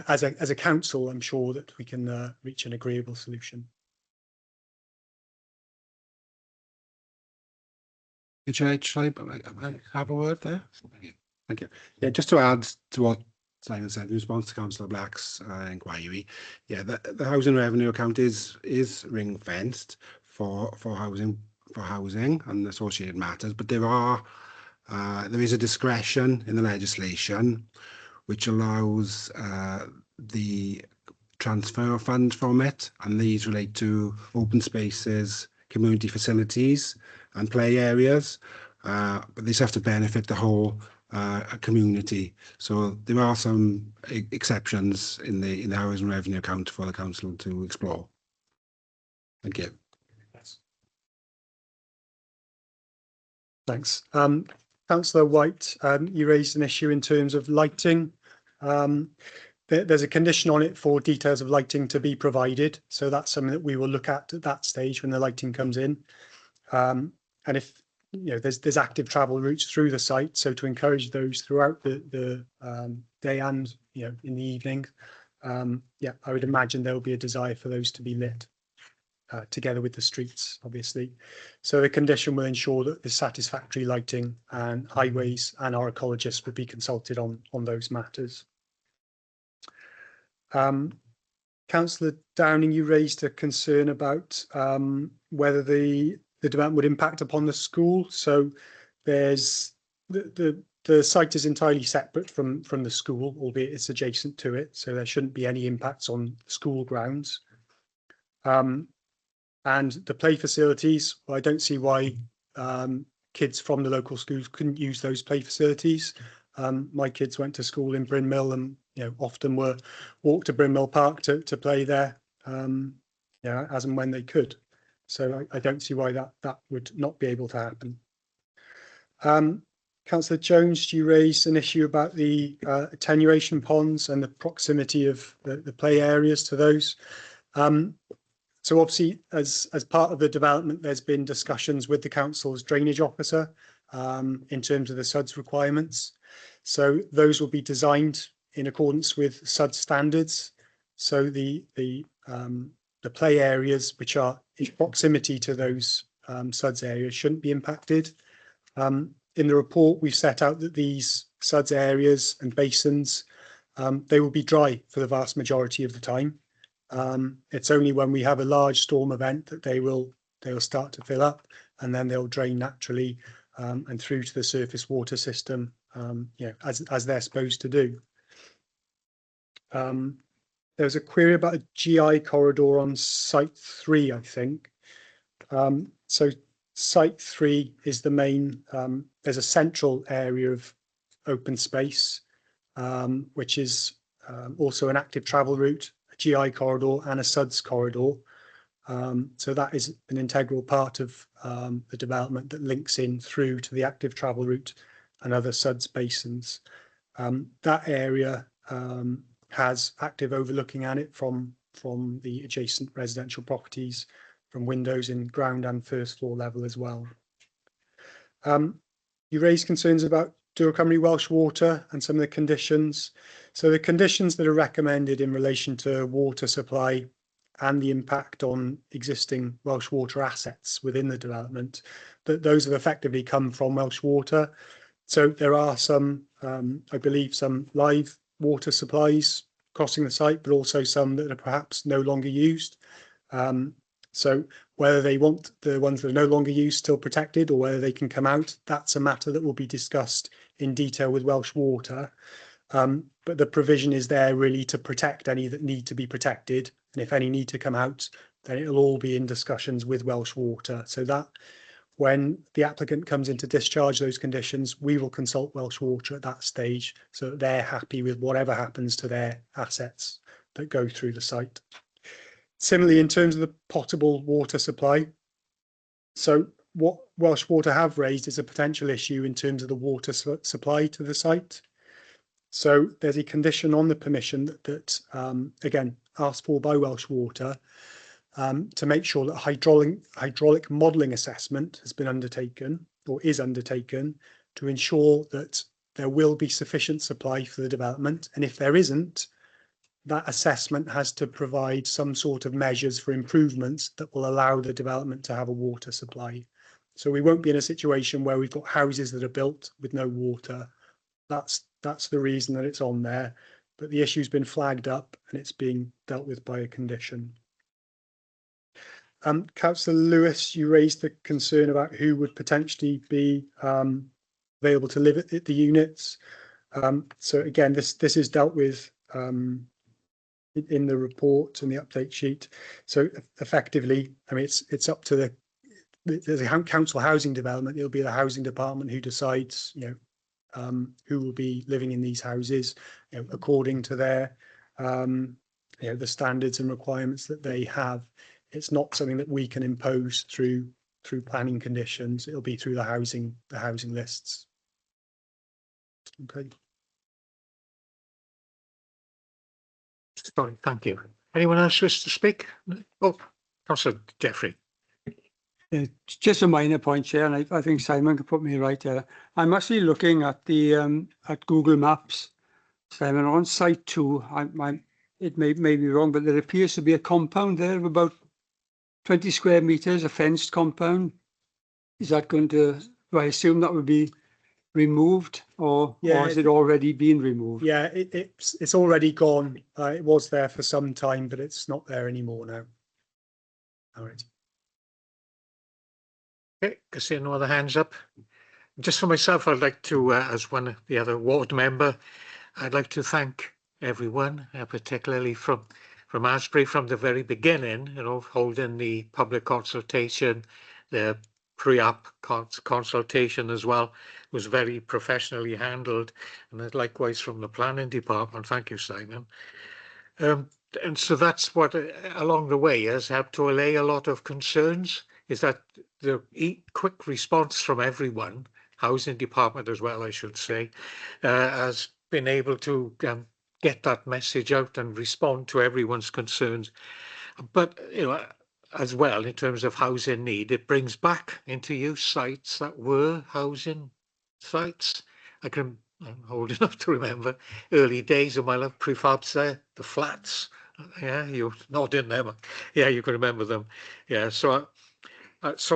as a council, I'm sure that we can reach an agreeable solution.
Should I have a word there? Thank you. Yeah, just to add to what Simon said in response to Councillor Black's inquiry, yeah, the housing revenue account is ring fenced for housing and associated matters, but there is a discretion in the legislation which allows the transfer of funds from it, and these relate to open spaces, community facilities and play areas, but these have to benefit the whole community. So there are some exceptions in the housing revenue account for the council to explore. Thank you.
Thanks. Councillor White, you raised an issue in terms of lighting. there's a condition on it for details of lighting to be provided. So that's something that we will look at that stage when the lighting comes in. And if there's active travel routes through the site, so to encourage those throughout the day and in the evening, yeah, I would imagine there will be a desire for those to be lit together with the streets, obviously. So the condition will ensure that there's satisfactory lighting, and highways and our ecologists would be consulted on those matters. Councillor Downing, you raised a concern about whether the development would impact upon the school. So there's the site is entirely separate from the school, albeit it's adjacent to it, so there shouldn't be any impacts on school grounds. And the play facilities, well, I don't see why kids from the local schools couldn't use those play facilities. My kids went to school in Bryn Mill, and often were walked to Bryn Mill Park to play there, as and when they could. So I don't see why that would not be able to happen. Councillor Jones, you raised an issue about the attenuation ponds and the proximity of the play areas to those. So obviously, as part of the development, there's been discussions with the council's drainage officer in terms of the SUDS requirements. So those will be designed in accordance with SUDS standards. So the play areas which are in proximity to those SUDS areas shouldn't be impacted. In the report, we've set out that these SUDS areas and basins, they will be dry for the vast majority of the time. It's only when we have a large storm event that they will start to fill up, and then they'll drain naturally and through to the surface water system, as they're supposed to do. There was a query about a GI corridor on Site 3, I think. So Site 3 is the main, there's a central area of open space, which is also an active travel route, a GI corridor and a SUDS corridor. So that is an integral part of the development that links in through to the active travel route and other SUDS basins. That area has active overlooking at it from the adjacent residential properties, from windows in ground and first floor level as well. You raised concerns about Dŵr Cymru Welsh Water and some of the conditions. So the conditions that are recommended in relation to water supply and the impact on existing Welsh Water assets within the development, that those have effectively come from Welsh Water. So there are some, I believe, some live water supplies crossing the site, but also some that are perhaps no longer used. So whether they want the ones that are no longer used still protected, or whether they can come out, that's a matter that will be discussed in detail with Welsh Water. But the provision is there really to protect any that need to be protected. And if any need to come out, then it'll all be in discussions with Welsh Water. So that when the applicant comes in to discharge those conditions, we will consult Welsh Water at that stage so that they're happy with whatever happens to their assets that go through the site. Similarly, in terms of the potable water supply, so what Welsh Water have raised is a potential issue in terms of the water supply to the site. So there's a condition on the permission that again, asked for by Welsh Water, to make sure that hydraulic modelling assessment has been undertaken or is undertaken to ensure that there will be sufficient supply for the development. And if there isn't, that assessment has to provide some sort of measures for improvements that will allow the development to have a water supply. So we won't be in a situation where we've got houses that are built with no water. That's the reason that it's on there. But the issue's been flagged up and it's being dealt with by a condition. Councillor Lewis, you raised the concern about who would potentially be available to live at the units. So again, this is dealt with in the report and the update sheet. So effectively, I mean, it's up to the council housing development. It'll be the housing department who decides, who will be living in these houses, according to their, the standards and requirements that they have. It's not something that we can impose through planning conditions. It'll be through the housing lists. Okay.
Sorry, thank you. Anyone else wish to speak? Oh, Councillor Jeffrey.
Just a minor point, Chair, and I think Simon could put me right here. I'm actually looking at the at Google Maps, Simon, on site 2. It may be wrong, but there appears to be a compound there of about 20 square meters, a fenced compound. Is that going to? Do I assume that would be removed, or has it already been removed?
Yeah, it's already gone. It was there for some time, but it's not there anymore now. All right.
Okay, I see no other hands up. Just for myself, I'd like to, as one of the other ward member, I'd like to thank everyone, particularly from Asbury from the very beginning, you know, holding the public consultation, the pre-app consultation as well, was very professionally handled, and likewise from the planning department. Thank you, Simon. And so that's what along the way has helped to allay a lot of concerns, is that the quick response from everyone, housing department as well, I should say, has been able to get that message out and respond to everyone's concerns. But, you know, as well, in terms of housing need, it brings back into use sites that were housing sites. I'm old enough to remember early days of my life, prefabs there, the flats. Yeah, you're not in them. Yeah, you can remember them. Yeah, so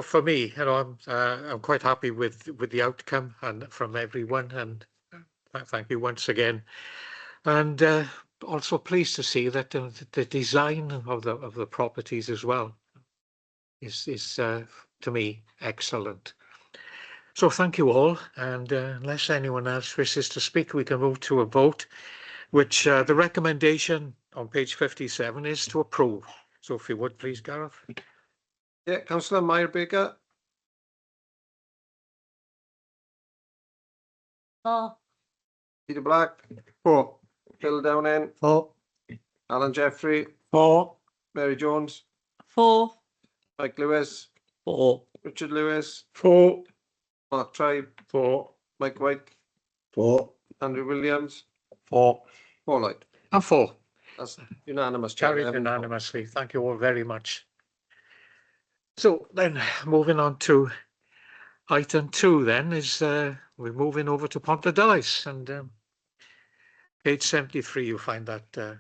for me, you know, I'm quite happy with the outcome and from everyone, and thank you once again. And also pleased to see that the design of the properties as well is to me excellent. So thank you all, and unless anyone else wishes to speak, we can move to a vote, which the recommendation on page 57 is to approve. So if you would please, Gareth.
Yeah, Councillor Meyer-Baker.
For.
Peter Black.
4.
Phil Downing.
4.
Alan Jeffrey.
4.
Mary Jones.
4.
Mike Lewis.
4.
Richard Lewis.
4.
Mark Tribe.
4.
Mike White.
4.
Andrew Williams.
4.
4 Light.
And 4.
That's unanimous. Chair.
Carried unanimously. Thank you all very much. So then moving on to item 2 then is we're moving over to Pontedillis, and page 73 you'll find that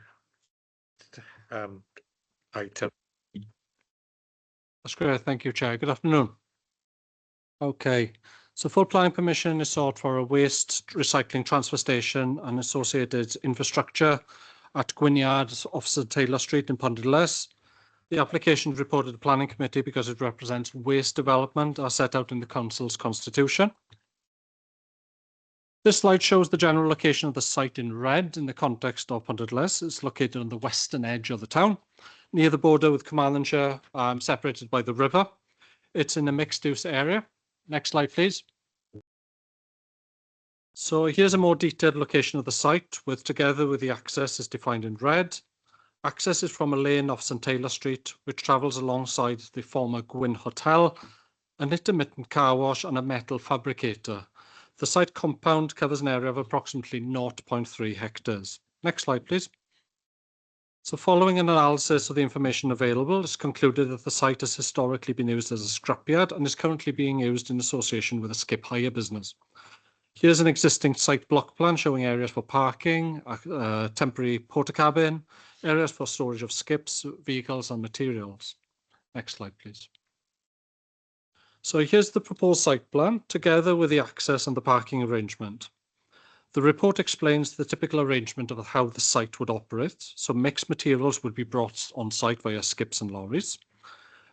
item.
That's great. Thank you, Chair. Good afternoon. Okay, so full planning permission is sought for a waste recycling transfer station and associated infrastructure at Gwyniad off St Taylor Street in Pontedillis. The application is reported to the Planning Committee because it represents waste development as set out in the Council's constitution. This slide shows the general location of the site in red in the context of Pontedillis. It's located on the western edge of the town, near the border with Carmarthenshire, separated by the river. It's in a mixed-use area. Next slide, please. So here's a more detailed location of the site, together with the access is defined in red. Access is from a lane off St Taylor Street, which travels alongside the former Gwyn Hotel, an intermittent car wash and a metal fabricator. The site compound covers an area of approximately 0.3 hectares. Next slide, please. So following an analysis of the information available, it's concluded that the site has historically been used as a scrapyard and is currently being used in association with a skip hire business. Here's an existing site block plan showing areas for parking, temporary porta cabin, areas for storage of skips, vehicles and materials. Next slide, please. So here's the proposed site plan together with the access and the parking arrangement. The report explains the typical arrangement of how the site would operate. So mixed materials would be brought on site via skips and lorries.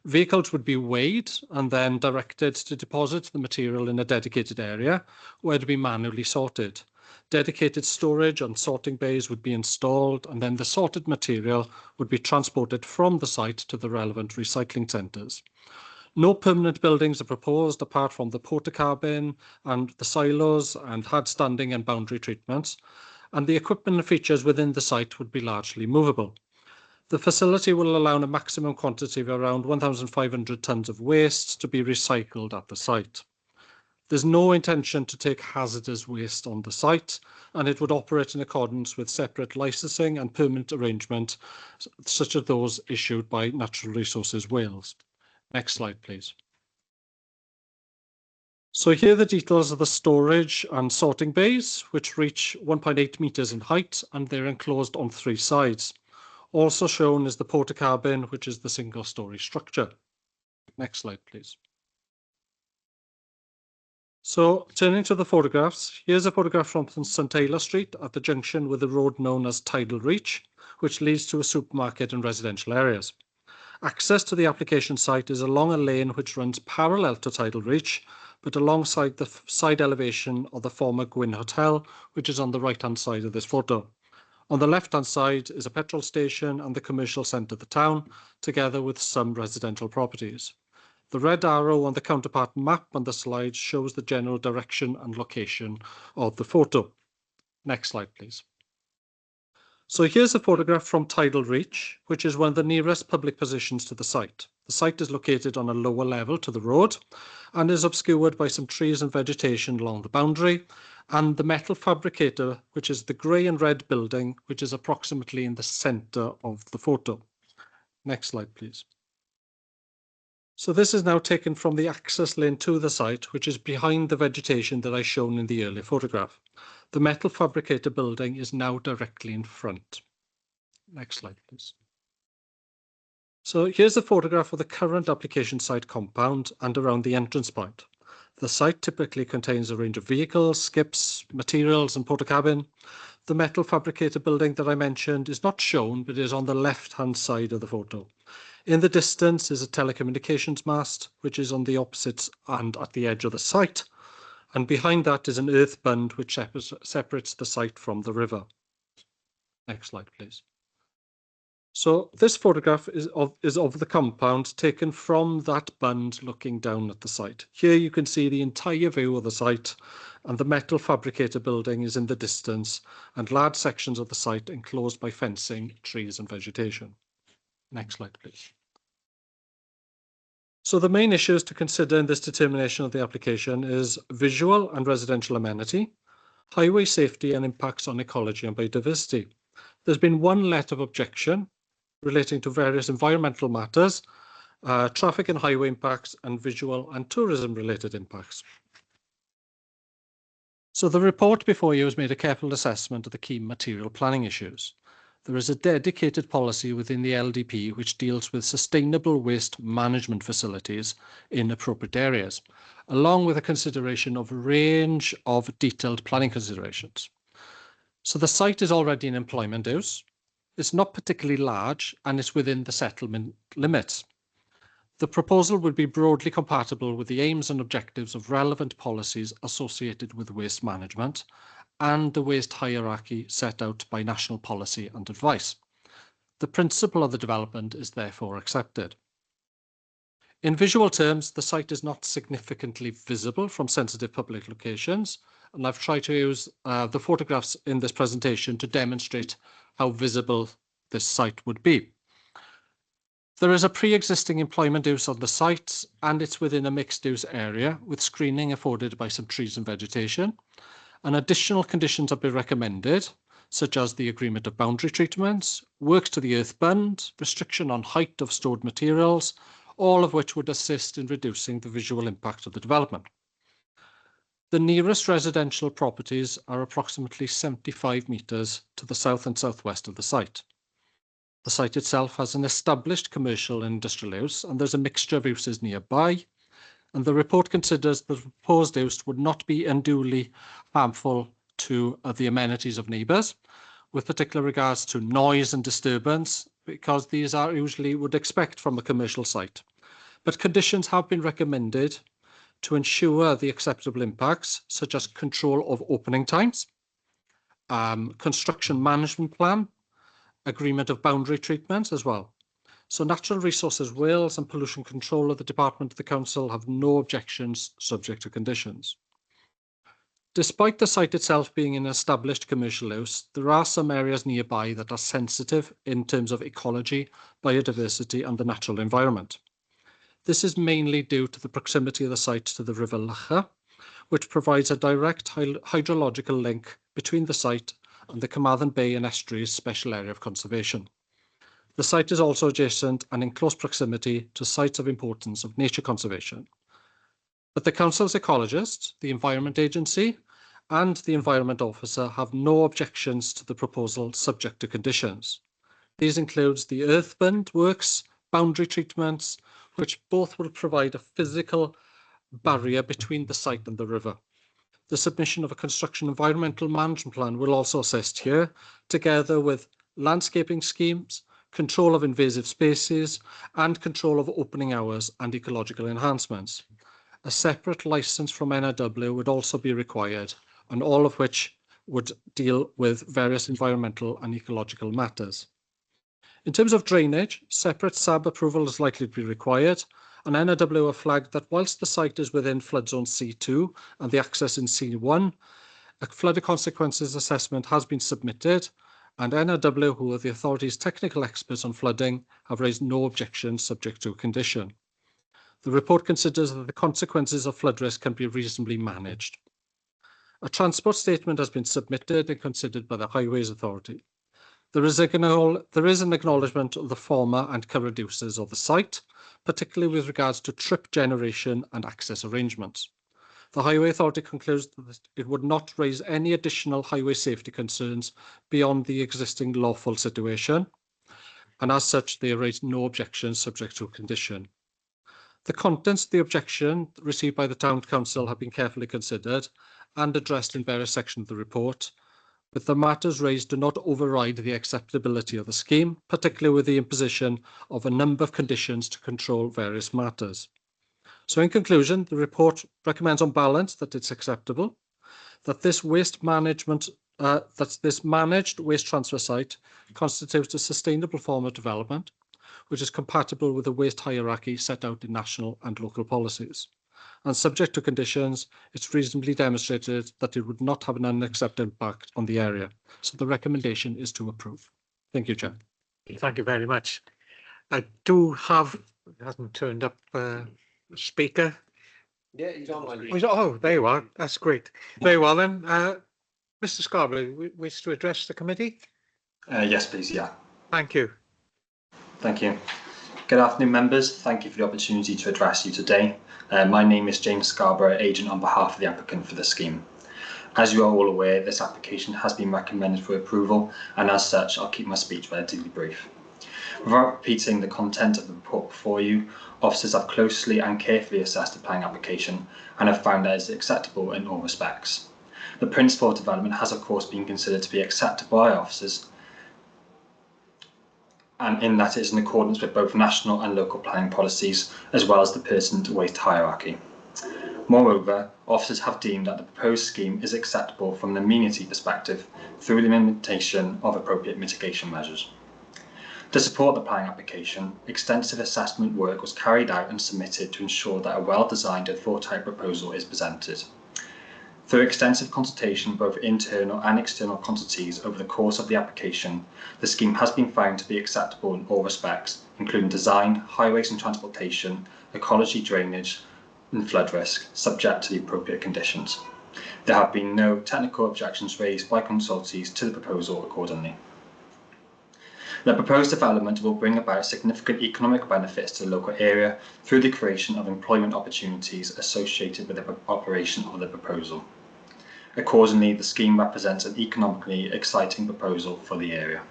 Vehicles would be weighed and then directed to deposit the material in a dedicated area where to be manually sorted. Dedicated storage and sorting bays would be installed, and then the sorted material would be transported from the site to the relevant recycling centres. No permanent buildings are proposed apart from the porta cabin and the silos and hard standing and boundary treatments, and the equipment and features within the site would be largely movable. The facility will allow a maximum quantity of around 1,500 tonnes of waste to be recycled at the site. There's no intention to take hazardous waste on the site, and it would operate in accordance with separate licensing and permit arrangement, such as those issued by Natural Resources Wales. Next slide, please. So here are the details of the storage and sorting bays, which reach 1.8 metres in height, and they're enclosed on 3 sides. Also shown is the porta cabin, which is the single-storey structure. Next slide, please. So turning to the photographs, here's a photograph from St Taylor Street at the junction with the road known as Tidal Reach, which leads to a supermarket and residential areas. Access to the application site is along a lane which runs parallel to Tidal Reach, but alongside the side elevation of the former Gwyn Hotel, which is on the right-hand side of this photo. On the left-hand side is a petrol station and the commercial centre of the town, together with some residential properties. The red arrow on the counterpart map on the slide shows the general direction and location of the photo. Next slide, please. So here's a photograph from Tidal Reach, which is one of the nearest public positions to the site. The site is located on a lower level to the road and is obscured by some trees and vegetation along the boundary, and the metal fabricator, which is the grey and red building, which is approximately in the centre of the photo. Next slide, please. So this is now taken from the access lane to the site, which is behind the vegetation that I shown in the earlier photograph. The metal fabricator building is now directly in front. Next slide, please. So here's a photograph of the current application site compound and around the entrance point. The site typically contains a range of vehicles, skips, materials and porta cabin. The metal fabricator building that I mentioned is not shown, but is on the left-hand side of the photo. In the distance is a telecommunications mast, which is on the opposite and at the edge of the site. And behind that is an earth bund which separates the site from the river. Next slide, please. So this photograph is of the compound taken from that bund looking down at the site. Here you can see the entire view of the site, and the metal fabricator building is in the distance, and large sections of the site enclosed by fencing, trees and vegetation. Next slide, please. So the main issues to consider in this determination of the application is visual and residential amenity, highway safety and impacts on ecology and biodiversity. There's been one letter of objection relating to various environmental matters, traffic and highway impacts, and visual and tourism related impacts. So the report before you has made a careful assessment of the key material planning issues. There is a dedicated policy within the LDP which deals with sustainable waste management facilities in appropriate areas, along with a consideration of a range of detailed planning considerations. So the site is already in employment use. It's not particularly large and it's within the settlement limits. The proposal would be broadly compatible with the aims and objectives of relevant policies associated with waste management and the waste hierarchy set out by national policy and advice. The principle of the development is therefore accepted. In visual terms, the site is not significantly visible from sensitive public locations, and I've tried to use the photographs in this presentation to demonstrate how visible this site would be. There is a pre-existing employment use on the site, and it's within a mixed-use area with screening afforded by some trees and vegetation. And additional conditions have been recommended, such as the agreement of boundary treatments, works to the earth bund, restriction on height of stored materials, all of which would assist in reducing the visual impact of the development. The nearest residential properties are approximately 75 metres to the south and southwest of the site. The site itself has an established commercial and industrial use, and there's a mixture of uses nearby. And the report considers the proposed use would not be unduly harmful to the amenities of neighbours, with particular regards to noise and disturbance, because these are usually would expect from a commercial site. But conditions have been recommended to ensure the acceptable impacts, such as control of opening times, construction management plan, agreement of boundary treatments as well. So Natural Resources Wales and Pollution Control of the Department of the Council have no objections subject to conditions. Despite the site itself being in established commercial use, there are some areas nearby that are sensitive in terms of ecology, biodiversity and the natural environment. This is mainly due to the proximity of the site to the River Lycha, which provides a direct hydrological link between the site and the Carmarthen Bay and Estuaries Special Area of Conservation. The site is also adjacent and in close proximity to sites of importance of nature conservation. But the Council's ecologists, the Environment Agency, and the Environment Officer have no objections to the proposal subject to conditions. These include the earthbund works, boundary treatments, which both will provide a physical barrier between the site and the river. The submission of a construction environmental management plan will also assist here, together with landscaping schemes, control of invasive species, and control of opening hours and ecological enhancements. A separate licence from NRW would also be required, and all of which would deal with various environmental and ecological matters. In terms of drainage, separate SAB approval is likely to be required, and NRW have flagged that whilst the site is within flood zone C2 and the access in C1, a flood consequences assessment has been submitted, and NRW, who are the authority's technical experts on flooding, have raised no objections subject to a condition. The report considers that the consequences of flood risk can be reasonably managed. A transport statement has been submitted and considered by the Highways Authority. There is an acknowledgement of the former and current uses of the site, particularly with regards to trip generation and access arrangements. The Highway Authority concludes that it would not raise any additional highway safety concerns beyond the existing lawful situation, and as such, they raised no objections subject to a condition. The contents of the objection received by the Town Council have been carefully considered and addressed in various sections of the report, but the matters raised do not override the acceptability of the scheme, particularly with the imposition of a number of conditions to control various matters. So in conclusion, the report recommends on balance that it's acceptable, that this managed waste transfer site constitutes a sustainable form of development, which is compatible with the waste hierarchy set out in national and local policies. And subject to conditions, it's reasonably demonstrated that it would not have an unacceptable impact on the area. So the recommendation is to approve. Thank you, Chair.
Thank you very much. I do have, it hasn't turned up, speaker.
Yeah, he's online.
Oh, there you are. That's great. Very well then. Mr. Scarborough, wish to address the committee?
Yes, please. Yeah.
Thank you.
Thank you. Good afternoon, members. Thank you for the opportunity to address you today. My name is James Scarborough, agent on behalf of the applicant for the scheme. As you are all aware, this application has been recommended for approval, and as such, I'll keep my speech relatively brief. Without repeating the content of the report before you, officers have closely and carefully assessed the planning application and have found that it is acceptable in all respects. The principle of development has, of course, been considered to be acceptable by officers, and in that it is in accordance with both national and local planning policies, as well as the pertinent waste hierarchy. Moreover, officers have deemed that the proposed scheme is acceptable from an amenity perspective through the implementation of appropriate mitigation measures. To support the planning application, extensive assessment work was carried out and submitted to ensure that a well-designed and thought-out proposal is presented. Through extensive consultation of both internal and external quantities over the course of the application, the scheme has been found to be acceptable in all respects, including design, highways and transportation, ecology, drainage and flood risk, subject to the appropriate conditions. There have been no technical objections raised by consultees to the proposal accordingly. The proposed development will bring about significant economic benefits to the local area through the creation of employment opportunities associated with the operation of the proposal. Accordingly, the scheme represents an economically exciting proposal for the area.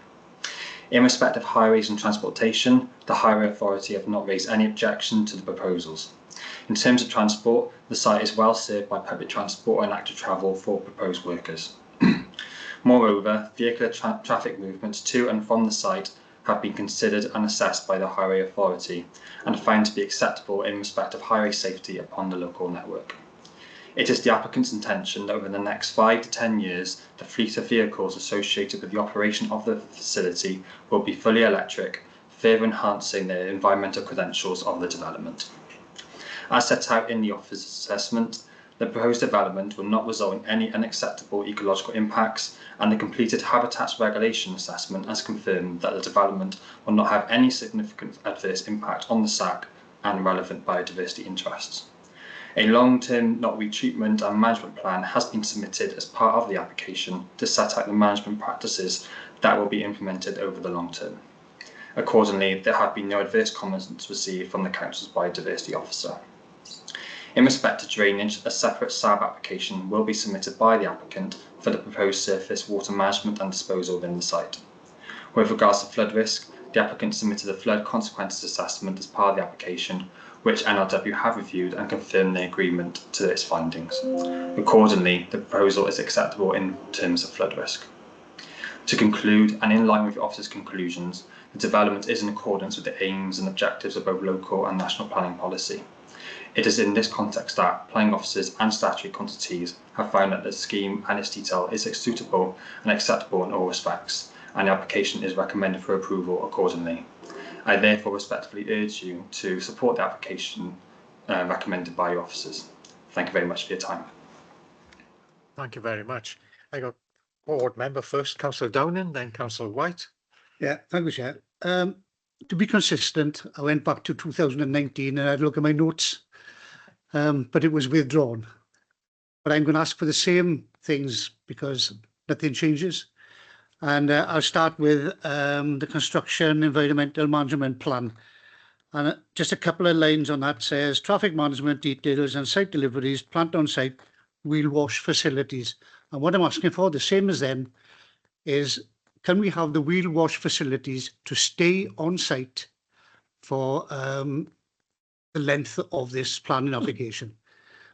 In respect of highways and transportation, the Highway Authority have not raised any objection to the proposals. In terms of transport, the site is well served by public transport and active travel for proposed workers. Moreover, vehicular traffic movements to and from the site have been considered and assessed by the Highway Authority and found to be acceptable in respect of highway safety upon the local network. It is the applicant's intention that over the next 5 to 10 years, the fleet of vehicles associated with the operation of the facility will be fully electric, further enhancing the environmental credentials of the development. As set out in the officer's assessment, the proposed development will not result in any unacceptable ecological impacts, and the completed habitats regulation assessment has confirmed that the development will not have any significant adverse impact on the SAC and relevant biodiversity interests. A long-term knotweed treatment and management plan has been submitted as part of the application to set out the management practices that will be implemented over the long term. Accordingly, there have been no adverse comments received from the Council's Biodiversity Officer. In respect to drainage, a separate SAB application will be submitted by the applicant for the proposed surface water management and disposal within the site. With regards to flood risk, the applicant submitted a flood consequences assessment as part of the application, which NRW have reviewed and confirmed their agreement to its findings. Accordingly, the proposal is acceptable in terms of flood risk. To conclude, and in line with the Officer's conclusions, the development is in accordance with the aims and objectives of both local and national planning policy. It is in this context that planning officers and statutory quantities have found that the scheme and its detail is suitable and acceptable in all respects, and the application is recommended for approval accordingly. I therefore respectfully urge you to support the application recommended by your officers. Thank you very much for your time.
Thank you very much. I got board member first, Councillor Downing, then Councillor White.
Yeah, thank you, Chair. To be consistent, I went back to 2019 and I had a look at my notes, but it was withdrawn. But I'm going to ask for the same things because nothing changes. And I'll start with the construction environmental management plan. And just a couple of lines on that says traffic management details and site deliveries, plant on site, wheel wash facilities. And what I'm asking for, the same as then, is can we have the wheel wash facilities to stay on site for the length of this planning application?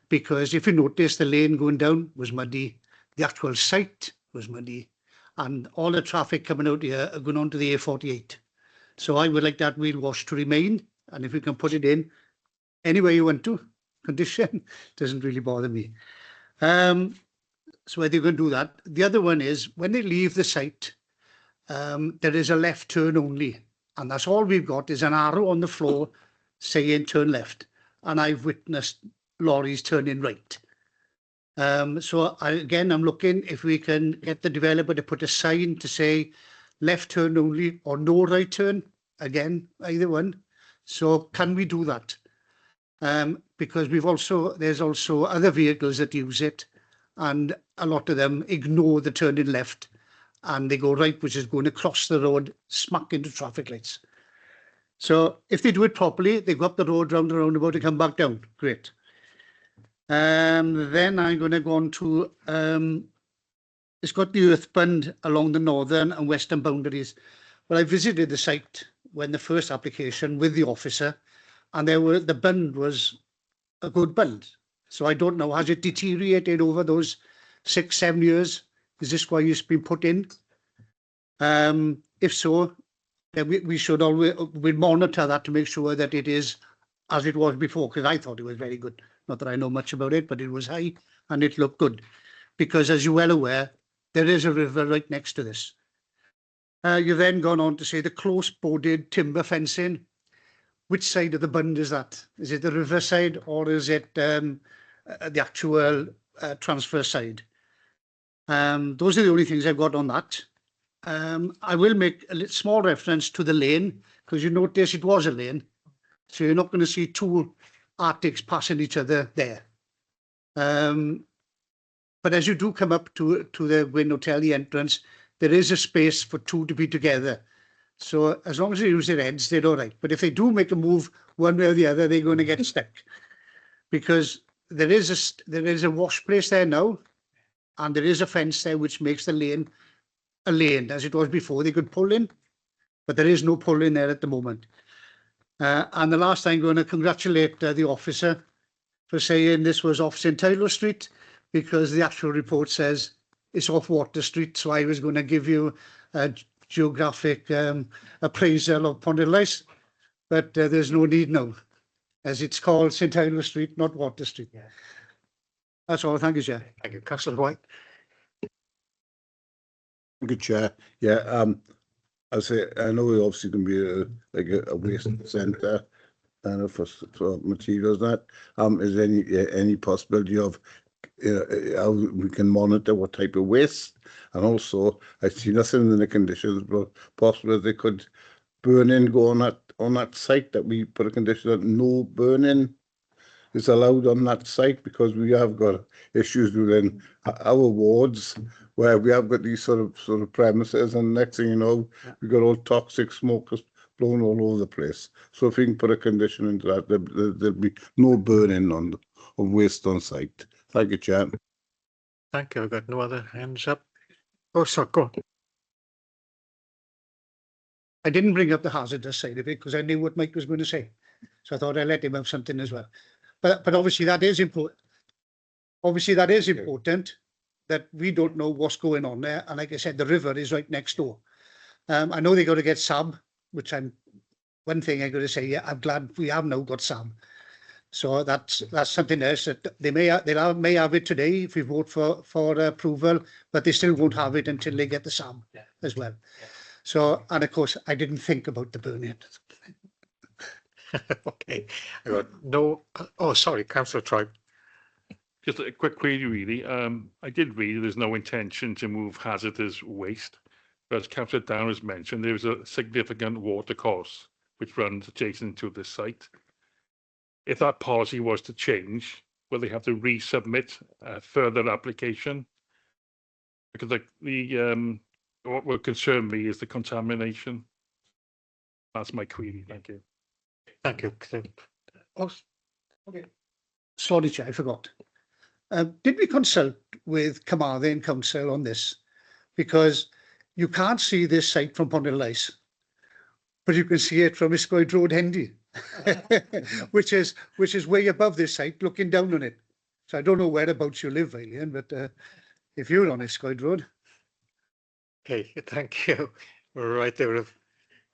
Because if you notice, the lane going down was muddy, the actual site was muddy, and all the traffic coming out here are going on to the A48. So I would like that wheel wash to remain, and if we can put it in anywhere you want to, condition, doesn't really bother me. So whether you can do that. The other one is when they leave the site, there is a left turn only, and that's all we've got is an arrow on the floor saying turn left, and I've witnessed lorries turning right. So again, I'm looking if we can get the developer to put a sign to say left turn only or no right turn, again, either one. So can we do that? Because there's also other vehicles that use it, and a lot of them ignore the turning left and they go right, which is going across the road, smack into traffic lights. So if they do it properly, they go up the road, round the roundabout and come back down. Great. Then I'm going to go on to, it's got the earth bund along the northern and western boundaries. Well, I visited the site when the first application with the officer, and the bund was a good bund. So I don't know, has it deteriorated over those 6-7 years? Is this why it's been put in? If so, then we should always monitor that to make sure that it is as it was before, because I thought it was very good. Not that I know much about it, but it was high and it looked good. Because as you're well aware, there is a river right next to this. You've then gone on to say the close boarded timber fencing. Which side of the bund is that? Is it the river side or is it the actual transfer side? Those are the only things I've got on that. I will make a little small reference to the lane, because you notice it was a lane. So you're not going to see two Arctics passing each other there. But as you do come up to the Gwyn Hotel, the entrance, there is a space for two to be together. So as long as they use their heads, they're all right. But if they do make a move one way or the other, they're going to get stuck. Because there is a wash place there now, and there is a fence there which makes the lane a lane. As it was before, they could pull in, but there is no pull in there at the moment. And the last, I'm going to congratulate the officer for saying this was off St. Tyler Street, because the actual report says it's off Water Street. So I was going to give you a geographic appraisal of Ponderlice, but there's no need now, as it's called St. Tyler Street, not Water Street. Yeah. That's all. Thank you, Chair.
Thank you. Councillor White.
Good, Chair. Yeah, I say I know it obviously can be like a waste centre and for materials. That is there any possibility of how we can monitor what type of waste? And also, I see nothing in the conditions, but possibly they could burn in, go on that site, that we put a condition that no burning is allowed on that site, because we have got issues within our wards where we have got these sort of premises, and next thing you know, we've got all toxic smoke blown all over the place. So if we can put a condition into that, there'll be no burning of waste on site. Thank you, Chair.
Thank you. I've got no other hands up. Oh, sorry, go on.
I didn't bring up the hazardous side of it because I knew what Mike was going to say. So I thought I'd let him have something as well. But obviously that is important. Obviously that is important, that we don't know what's going on there. And like I said, the river is right next door. I know they got to get SAB, which one thing I got to say, yeah, I'm glad we have now got SAB. So that's something else that they may have it today if we vote for approval, but they still won't have it until they get the SAB as well. So, and of course, I didn't think about the burning.
Okay. I got no. Oh, sorry, Councillor Tribe.
Just a quick query, really. I did read there's no intention to move hazardous waste, but as Councillor Down has mentioned, there's a significant water course which runs adjacent to this site. If that policy was to change, will they have to resubmit a further application? Because what will concern me is the contamination. That's my query. Thank you.
Thank you.
Oh, okay. Sorry, Chair, I forgot. Did we consult with Carmarthen Council on this? Because you can't see this site from Pontylice, but you can see it from Escoed Road, Hendy, which is way above this site, looking down on it. So I don't know whereabouts you live, Aileen, but if you're on Escoed Road.
Okay, thank you. Right, there are a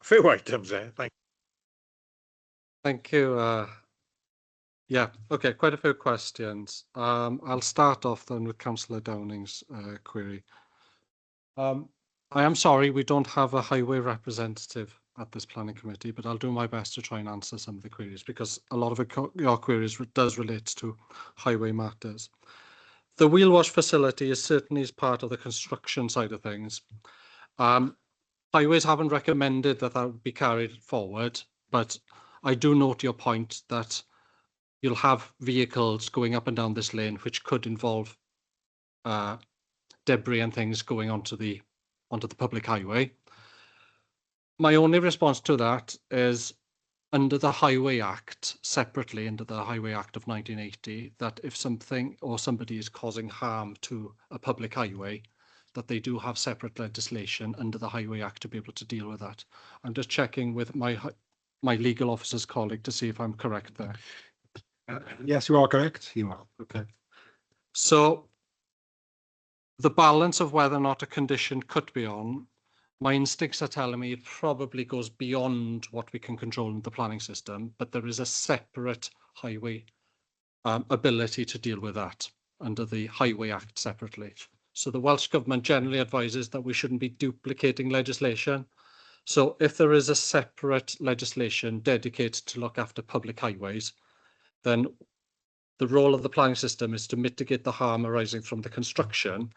few items there.
Thank you. Yeah, okay, quite a few questions. I'll start off then with Councillor Downing's query. I am sorry we don't have a highway representative at this planning committee, but I'll do my best to try and answer some of the queries, because a lot of your queries does relate to highway matters. The wheel wash facility is certainly part of the construction side of things. Highways haven't recommended that would be carried forward, but I do note your point that you'll have vehicles going up and down this lane, which could involve debris and things going onto the public highway. My only response to that is, under the Highway Act, separately under the Highway Act of 1980, that if something or somebody is causing harm to a public highway, that they do have separate legislation under the Highway Act to be able to deal with that. I'm just checking with my legal officer's colleague to see if I'm correct there.
Yes, you are correct. You are.
Okay. So the balance of whether or not a condition could be on, my instincts are telling me it probably goes beyond what we can control in the planning system, but there is a separate highway ability to deal with that under the Highway Act separately. So the Welsh Government generally advises that we shouldn't be duplicating legislation. So if there is a separate legislation dedicated to look after public highways, then the role of the planning system is to mitigate the harm arising from the construction.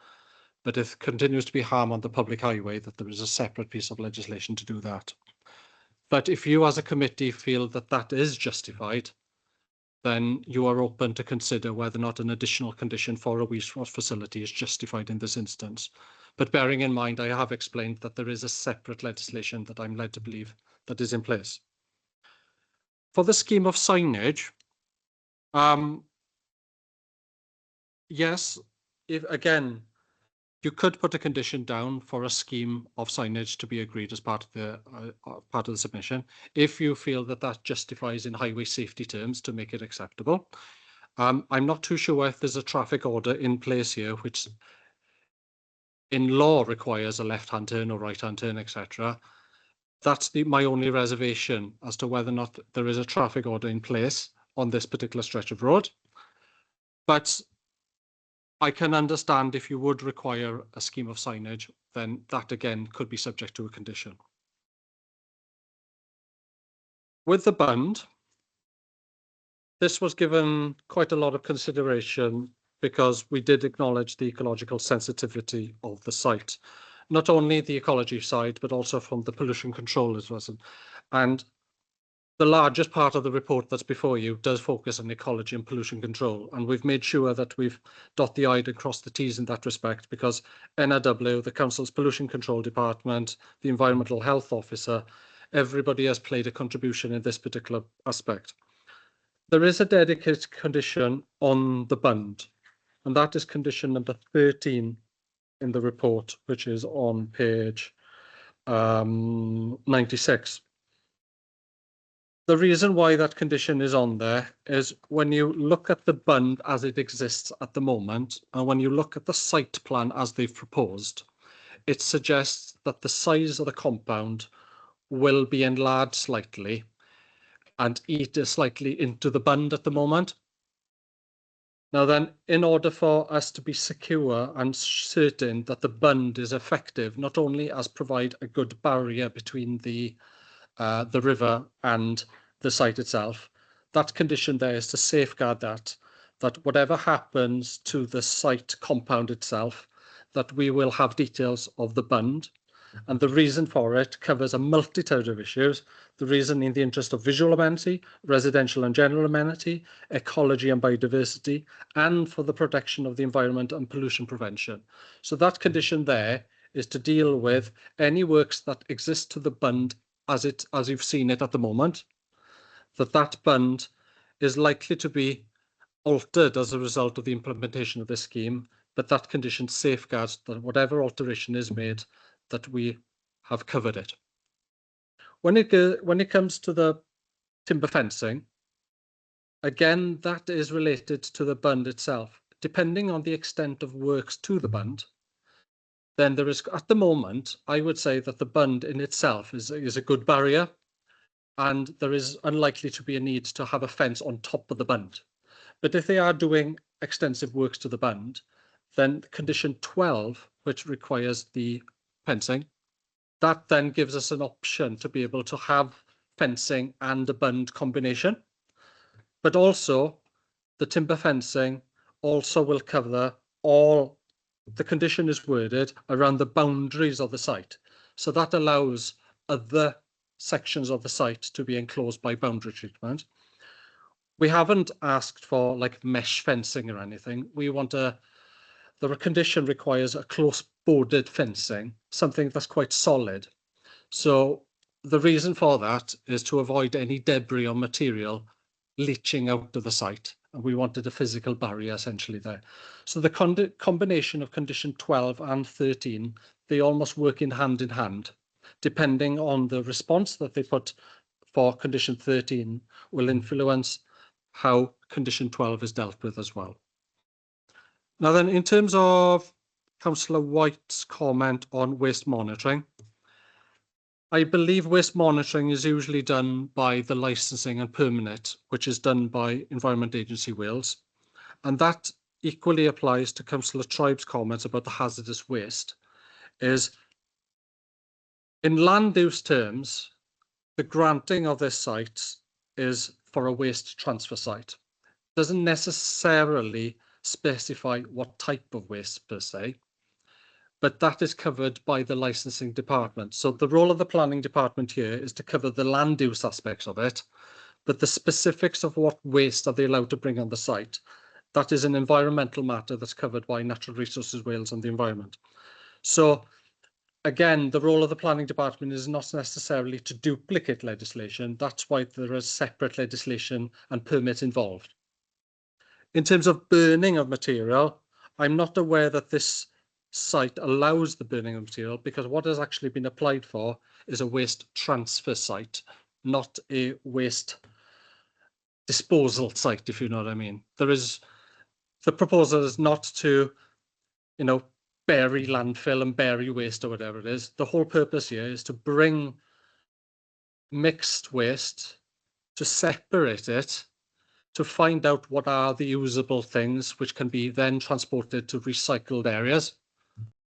But if there continues to be harm on the public highway, that there is a separate piece of legislation to do that. But if you as a committee feel that that is justified, then you are open to consider whether or not an additional condition for a wastewater facility is justified in this instance. But bearing in mind, I have explained that there is a separate legislation that I'm led to believe that is in place. For the scheme of signage, yes, if again, you could put a condition down for a scheme of signage to be agreed as part of the submission, if you feel that that justifies in highway safety terms to make it acceptable. I'm not too sure if there's a traffic order in place here, which in law requires a left-hand turn or right-hand turn, etc. That's my only reservation as to whether or not there is a traffic order in place on this particular stretch of road. But I can understand if you would require a scheme of signage, then that again could be subject to a condition. With the bund, this was given quite a lot of consideration because we did acknowledge the ecological sensitivity of the site, not only the ecology side, but also from the pollution control as well. And the largest part of the report that's before you does focus on ecology and pollution control, and we've made sure that we've dot the I's and crossed the T's in that respect, because NRW, the Council's Pollution Control Department, the Environmental Health Officer, everybody has played a contribution in this particular aspect. There is a dedicated condition on the bund, and that is condition number 13 in the report, which is on page 96. The reason why that condition is on there is when you look at the bund as it exists at the moment, and when you look at the site plan as they've proposed, it suggests that the size of the compound will be enlarged slightly and eat slightly into the bund at the moment. Now then, in order for us to be secure and certain that the bund is effective, not only as provide a good barrier between the river and the site itself, that condition there is to safeguard that whatever happens to the site compound itself, that we will have details of the bund. And the reason for it covers a multitude of issues. The reason in the interest of visual amenity, residential and general amenity, ecology and biodiversity, and for the protection of the environment and pollution prevention. So that condition there is to deal with any works that exist to the bund as you've seen it at the moment, that bund is likely to be altered as a result of the implementation of this scheme, but that condition safeguards that whatever alteration is made, that we have covered it. When it comes to the timber fencing, again, that is related to the bund itself. Depending on the extent of works to the bund, then there is, at the moment, I would say that the bund in itself is a good barrier, and there is unlikely to be a need to have a fence on top of the bund. But if they are doing extensive works to the bund, then condition 12, which requires the fencing, that then gives us an option to be able to have fencing and a bund combination. But also, the timber fencing also will cover all, the condition is worded around the boundaries of the site. So that allows other sections of the site to be enclosed by boundary treatment. We haven't asked for like mesh fencing or anything. We want the condition requires a close bordered fencing, something that's quite solid. So the reason for that is to avoid any debris or material leaching out of the site. And we wanted a physical barrier essentially there. So the combination of condition 12 and 13, they almost work in hand, depending on the response that they put for condition 13 will influence how condition 12 is dealt with as well. Now then, in terms of Councillor White's comment on waste monitoring, I believe waste monitoring is usually done by the licensing and permit, which is done by Environment Agency Wales. And that equally applies to Councillor Tribe's comments about the hazardous waste, is in land use terms, the granting of this site is for a waste transfer site. It doesn't necessarily specify what type of waste per se, but that is covered by the licensing department. So the role of the planning department here is to cover the land use aspects of it, but the specifics of what waste are they allowed to bring on the site, that is an environmental matter that's covered by Natural Resources Wales and the environment. So again, the role of the planning department is not necessarily to duplicate legislation. That's why there is separate legislation and permit involved. In terms of burning of material, I'm not aware that this site allows the burning of material, because what has actually been applied for is a waste transfer site, not a waste disposal site, if you know what I mean. The proposal is not to, bury landfill and bury waste or whatever it is. The whole purpose here is to bring mixed waste, to separate it, to find out what are the usable things which can be then transported to recycled areas.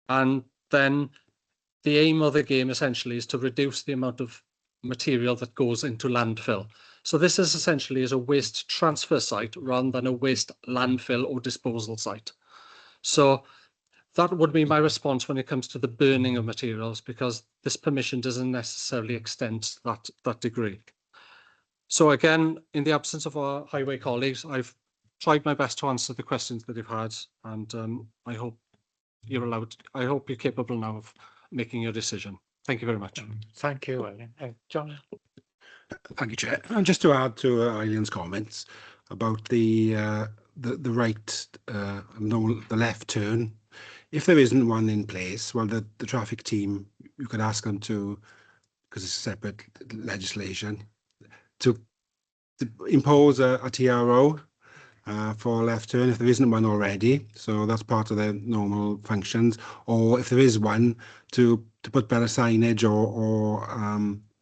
And then the aim of the game essentially is to reduce the amount of material that goes into landfill. So this is essentially a waste transfer site rather than a waste landfill or disposal site. So that would be my response when it comes to the burning of materials, because this permission doesn't necessarily extend to that degree. So again, in the absence of our highway colleagues, I've tried my best to answer the questions that you've had, and I hope I hope you're capable now of making your decision. Thank you very much.
Thank you, John.
Thank you, Chair. And just to add to Eileen's comments about the right, the left turn, if there isn't one in place, well, the traffic team, you could ask them to, because it's separate legislation, to impose a TRO for left turn if there isn't one already. So that's part of their normal functions. Or if there is one, to put better signage or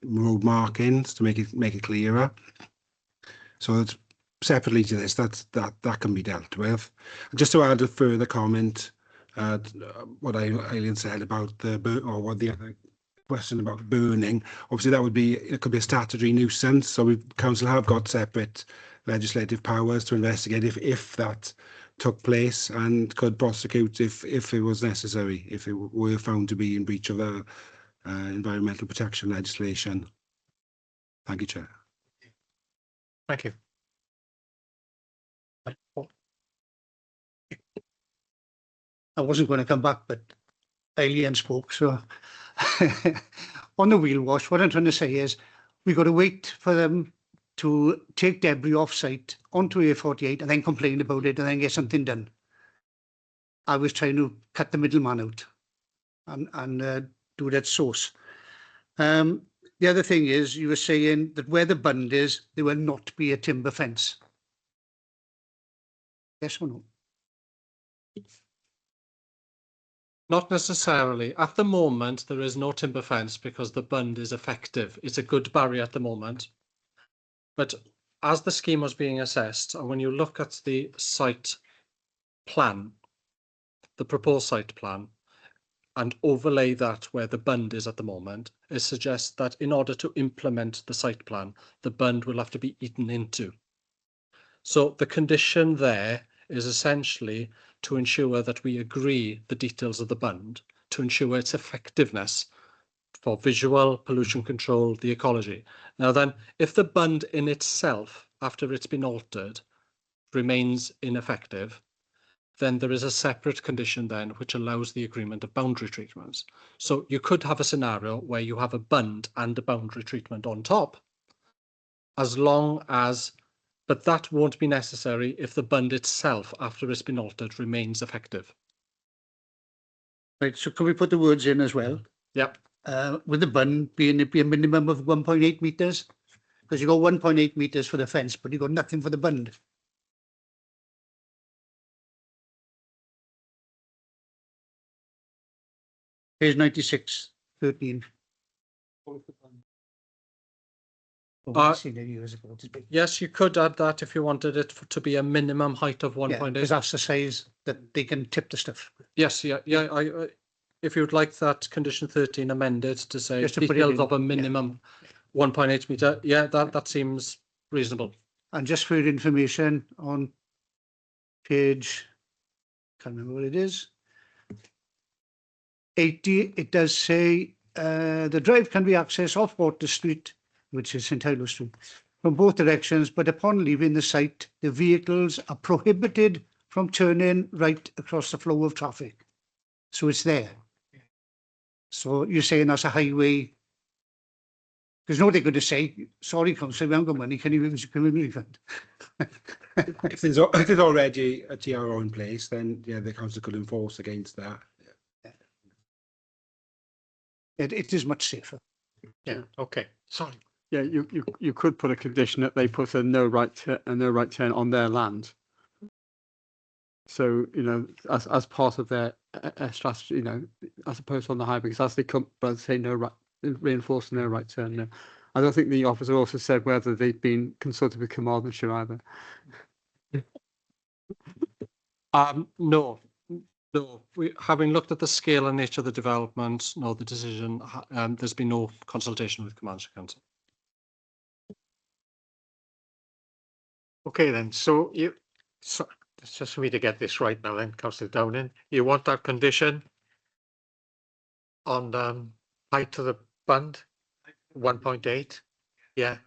road markings to make it clearer. So it's separately to this, that can be dealt with. And just to add a further comment, what Eileen said about what the other question about burning, obviously it could be a statutory nuisance. So council have got separate legislative powers to investigate if that took place, and could prosecute if it was necessary, if it were found to be in breach of the environmental protection legislation. Thank you, Chair.
Thank you.
I wasn't going to come back, but Eileen spoke. So on the wheel wash, what I'm trying to say is we've got to wait for them to take debris off site onto A48 and then complain about it and then get something done. I was trying to cut the middleman out and do that source. The other thing is, you were saying that where the bund is, there will not be a timber fence. Yes or no?
Not necessarily. At the moment, there is no timber fence because the bund is effective. It's a good barrier at the moment. But as the scheme was being assessed, and when you look at the site plan, the proposed site plan, and overlay that where the bund is at the moment, it suggests that in order to implement the site plan, the bund will have to be eaten into. So the condition there is essentially to ensure that we agree the details of the bund, to ensure its effectiveness for visual, pollution control, the ecology. Now then, if the bund in itself, after it's been altered, remains ineffective, then there is a separate condition then which allows the agreement of boundary treatments. So you could have a scenario where you have a bund and a boundary treatment on top, as long as, but that won't be necessary if the bund itself, after it's been altered, remains effective.
Right, so can we put the words in as well?
Yep.
With the bund being a minimum of 1.8 metres? Because you got 1.8 metres for the fence, but you got nothing for the bund. Page 96, 13.
Yes, you could add that if you wanted it to be a minimum height of 1.8.
Because that's the size that they can tip the stuff.
Yes, yeah. If you'd like that condition 13 amended to say
Just to
details of a minimum 1.8 metre, yeah, that seems reasonable.
And just for your information, on page, can't remember what it is, 80, it does say the drive can be accessed off Water Street, which is St Hilo Street, from both directions, but upon leaving the site, the vehicles are prohibited from turning right across the flow of traffic. So it's there. So you're saying that's a highway? Because no, they're going to say, sorry, council, we haven't got money, can you give us a community fund?
If there's already a TRO in place, then yeah, the council could enforce against that.
It is much safer.
Yeah. Okay. Sorry.
Yeah, you could put a condition that they put a no right turn on their land. So as part of their strategy, as opposed to on the highway, because as they come, but say no right, reinforcing no right turn. No, I don't think the officer also said whether they'd been consulted with Carmarthenshire either.
No. Having looked at the scale and nature of the development, no, the decision, there's been no consultation with Carmarthenshire Council.
Okay then, so it's just for me to get this right now then, Councillor Downing, you want that condition on height of the bund, 1.8? Yeah.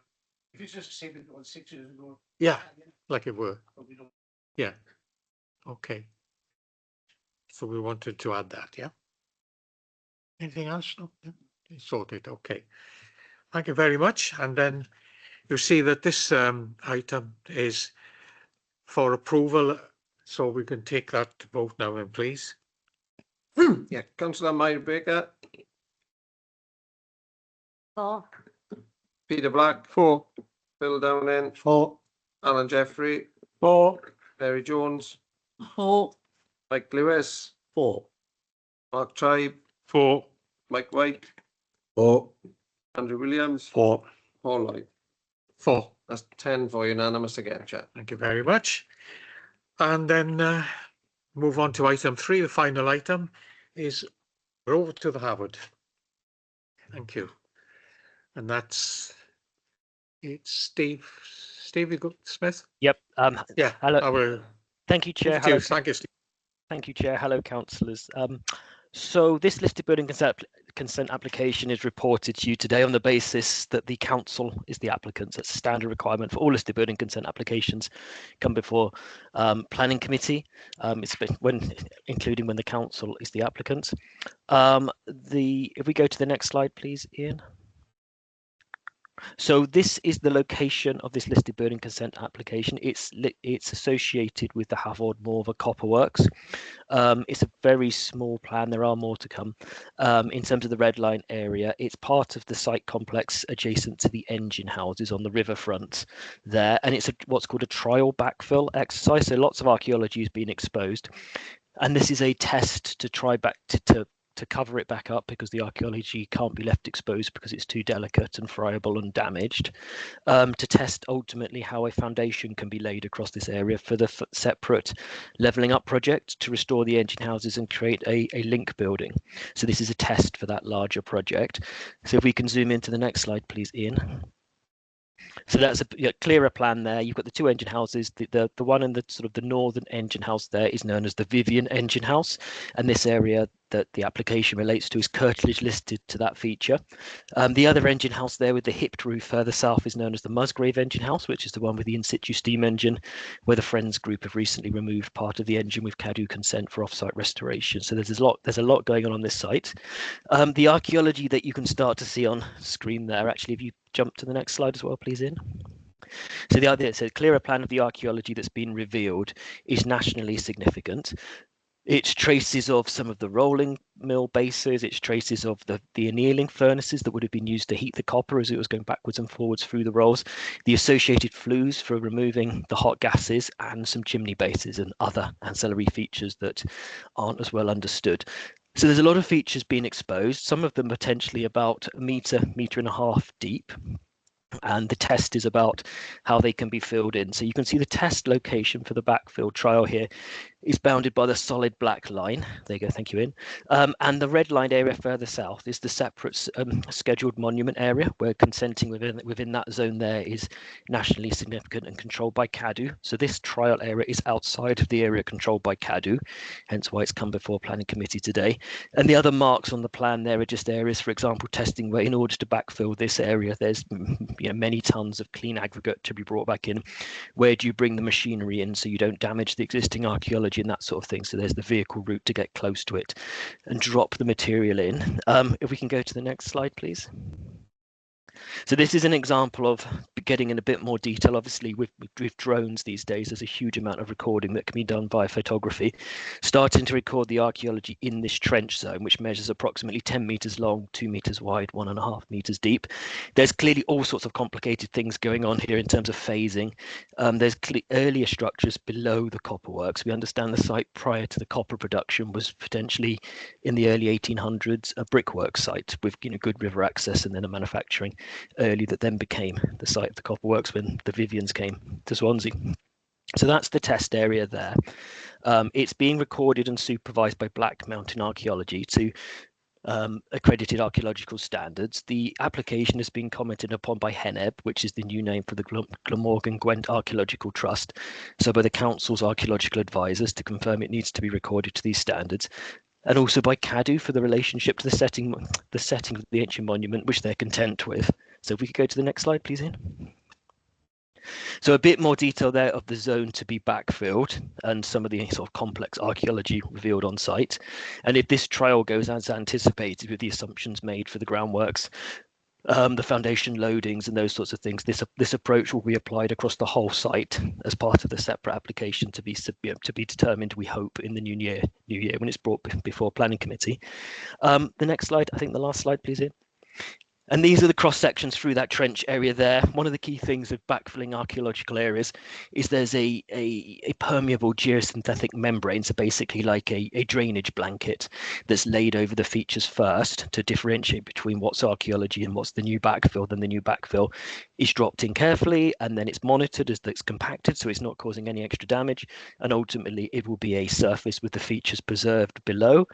If it's just the same as it was 6 years ago.
Yeah, like it were. Yeah. Okay. So we wanted to add that, yeah? Anything else? No? Yeah. Sorted, okay. Thank you very much. And then you see that this item is for approval, so we can take that to vote now then, please.
Yeah, Councillor Myra Baker,
For.
Peter Black,
4.
Phil Downing,
4.
Alan Jeffrey,
4.
Mary Jones,
4.
Mike Lewis,
4.
Mark Tribe,
4.
Mike White,
Oh,
Andrew Williams,
4.
Paul Lloyd.
4.
That's 10 for unanimous again, Chair.
Thank you very much. And then move on to item 3. The final item is we're over to the Harvard. Thank you. And it's Stevie Smith.
Yep.
Yeah.
Hello. Thank you, Chair.
Hello. Thank you, Steve.
Thank you, Chair. Hello, councillors. So this listed building consent application is reported to you today on the basis that the council is the applicant. That's a standard requirement for all listed building consent applications come before planning committee. It's been including when the council is the applicant. If we go to the next slide, please, Ian. So this is the location of this listed building consent application. It's associated with the Havard Morva Copper Works. It's a very small plan. There are more to come. In terms of the red line area, it's part of the site complex adjacent to the engine houses on the riverfront there, and it's what's called a trial backfill exercise. So lots of archaeology has been exposed, and this is a test to try back to cover it back up because the archaeology can't be left exposed because it's too delicate and friable and damaged, to test ultimately how a foundation can be laid across this area for the separate levelling up project to restore the engine houses and create a link building. So this is a test for that larger project. So if we can zoom into the next slide, please, Ian. So that's a clearer plan there. You've got the two engine houses. The one in the sort of the northern engine house there is known as the Vivian engine house, and this area that the application relates to is curtilage listed to that feature. The other engine house there with the hipped roof further south is known as the Musgrave engine house, which is the one with the in situ steam engine, where the Friends group have recently removed part of the engine with CADU consent for off-site restoration. So there's a lot going on this site. The archaeology that you can start to see on screen there, actually, if you jump to the next slide as well, please, Ian. So the idea, a clearer plan of the archaeology that's been revealed is nationally significant. It's traces of some of the rolling mill bases, it's traces of the annealing furnaces that would have been used to heat the copper as it was going backwards and forwards through the rolls, the associated flues for removing the hot gases, and some chimney bases and other ancillary features that aren't as well understood. So there's a lot of features being exposed, some of them potentially about a metre and a half deep. And the test is about how they can be filled in. So you can see the test location for the backfill trial here is bounded by the solid black line. There you go, thank you, Ian. And the red line area further south is the separate scheduled monument area, where consenting within that zone there is nationally significant and controlled by CADU. So this trial area is outside of the area controlled by CADU, hence why it's come before planning committee today. And the other marks on the plan there are just areas, for example, testing where in order to backfill this area, there's many tons of clean aggregate to be brought back in. Where do you bring the machinery in so you don't damage the existing archaeology and that sort of thing? So there's the vehicle route to get close to it and drop the material in. If we can go to the next slide, please. So this is an example of getting in a bit more detail. Obviously, with drones these days, there's a huge amount of recording that can be done by photography. Starting to record the archaeology in this trench zone, which measures approximately 10 metres long, 2 metres wide, 1.5 metres deep. There's clearly all sorts of complicated things going on here in terms of phasing. There's earlier structures below the copper works. We understand the site prior to the copper production was potentially in the early 1800s a brickwork site with good river access, and then a manufacturing early that then became the site of the copper works when the Vivians came to Swansea. So that's the test area there. It's being recorded and supervised by Black Mountain Archaeology to accredited archaeological standards. The application has been commented upon by HENEB, which is the new name for the Glamorgan Gwent Archaeological Trust, so by the council's archaeological advisors to confirm it needs to be recorded to these standards, and also by CADU for the relationship to the setting of the ancient monument, which they're content with. So if we could go to the next slide, please, Ian. So a bit more detail there of the zone to be backfilled and some of the sort of complex archaeology revealed on site. And if this trial goes as anticipated with the assumptions made for the groundworks, the foundation loadings and those sorts of things, this approach will be applied across the whole site as part of the separate application to be determined, we hope, in the new year when it's brought before planning committee. The next slide, I think the last slide, please, Ian. And these are the cross sections through that trench area there. One of the key things of backfilling archaeological areas is there's a permeable geosynthetic membrane, so basically like a drainage blanket that's laid over the features first to differentiate between what's archaeology and what's the new backfill. Then the new backfill is dropped in carefully, and then it's monitored as it's compacted, so it's not causing any extra damage. And ultimately, it will be a surface with the features preserved below,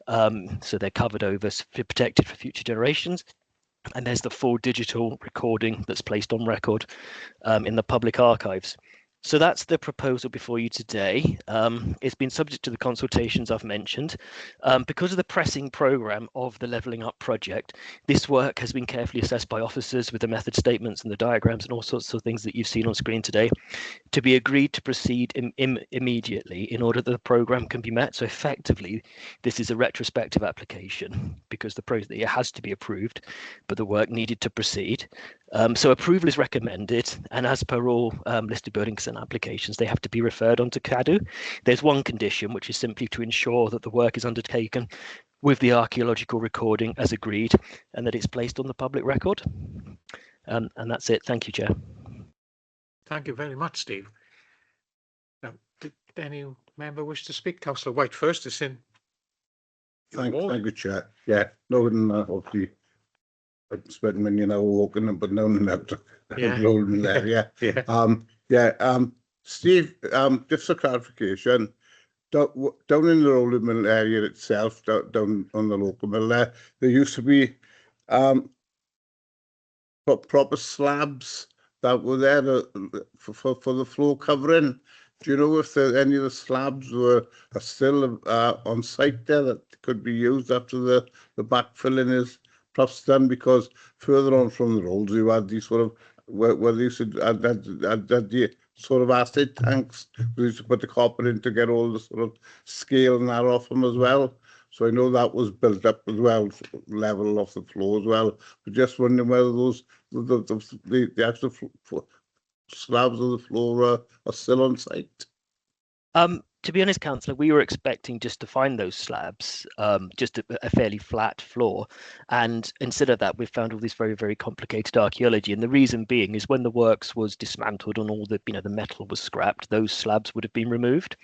so they're covered over, protected for future generations. And there's the full digital recording that's placed on record in the public archives. So that's the proposal before you today. It's been subject to the consultations I've mentioned. Because of the pressing programme of the Levelling Up project, this work has been carefully assessed by officers with the method statements and the diagrams and all sorts of things that you've seen on screen today, to be agreed to proceed immediately in order that the programme can be met. So effectively, this is a retrospective application because it has to be approved, but the work needed to proceed. So approval is recommended, and as per all listed building consent applications, they have to be referred on to CADU. There's one condition, which is simply to ensure that the work is undertaken with the archaeological recording as agreed, and that it's placed on the public record. And that's it. Thank you, Chair.
Thank you very much, Steve. Now, did any member wish to speak? Councillor White first is in.
Thank you, Chair. Yeah, no, obviously, I've spent many an hour walking up and down and out, rolling there. Yeah. Steve, just for clarification, down in the rolling mill area itself, down on the local mill there used to be proper slabs that were there for the floor covering. Do you know if any of the slabs are still on site there that could be used after the backfilling is perhaps done? Because further on from the roads, you had these sort of where they used to add the sort of acid tanks. We used to put the copper in to get all the sort of scale and that off them as well. So I know that was built up as well, level off the floor as well. But just wondering whether those the actual slabs of the floor are still on site.
To be honest, Councillor, we were expecting just to find those slabs, just a fairly flat floor. And instead of that, we've found all this very, very complicated archaeology. And the reason being is when the works was dismantled and all the metal was scrapped, those slabs would have been removed.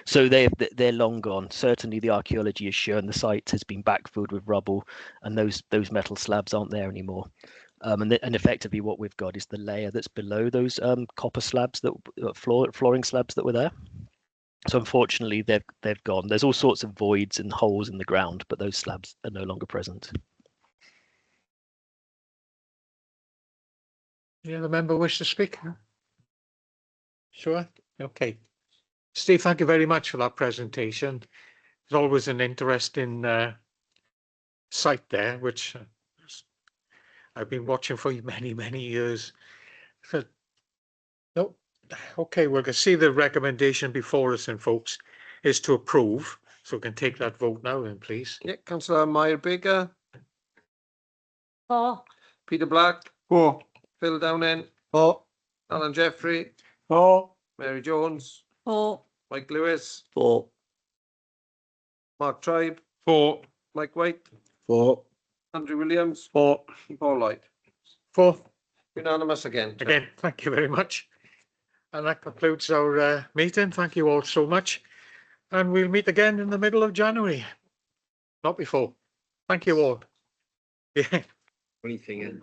So they're long gone. Certainly the archaeology has shown the site has been backfilled with rubble, and those metal slabs aren't there anymore. And effectively what we've got is the layer that's below those copper slabs, flooring slabs that were there. So unfortunately, they've gone. There's all sorts of voids and holes in the ground, but those slabs are no longer present.
Any other member wish to speak? Sure. Okay. Steve, thank you very much for that presentation. It's always an interesting site there, which I've been watching for many, many years. So, no. Okay, we're going to see the recommendation before us, and folks, is to approve. So we can take that vote now, then, please.
Yeah, Councillor Meyer Baker.
For.
Peter Black.
For.
Phil Downing.
For.
Alan Jeffrey.
For.
Mary Jones.
For.
Mike Lewis.
For.
Mark Tribe.
For.
Mike White.
For.
Andrew Williams.
For.
Paul Lloyd.
For.
Unanimous again.
Again, thank you very much. And that concludes our meeting. Thank you all so much. And we'll meet again in the middle of January. Not before. Thank you all. Yeah.
Anything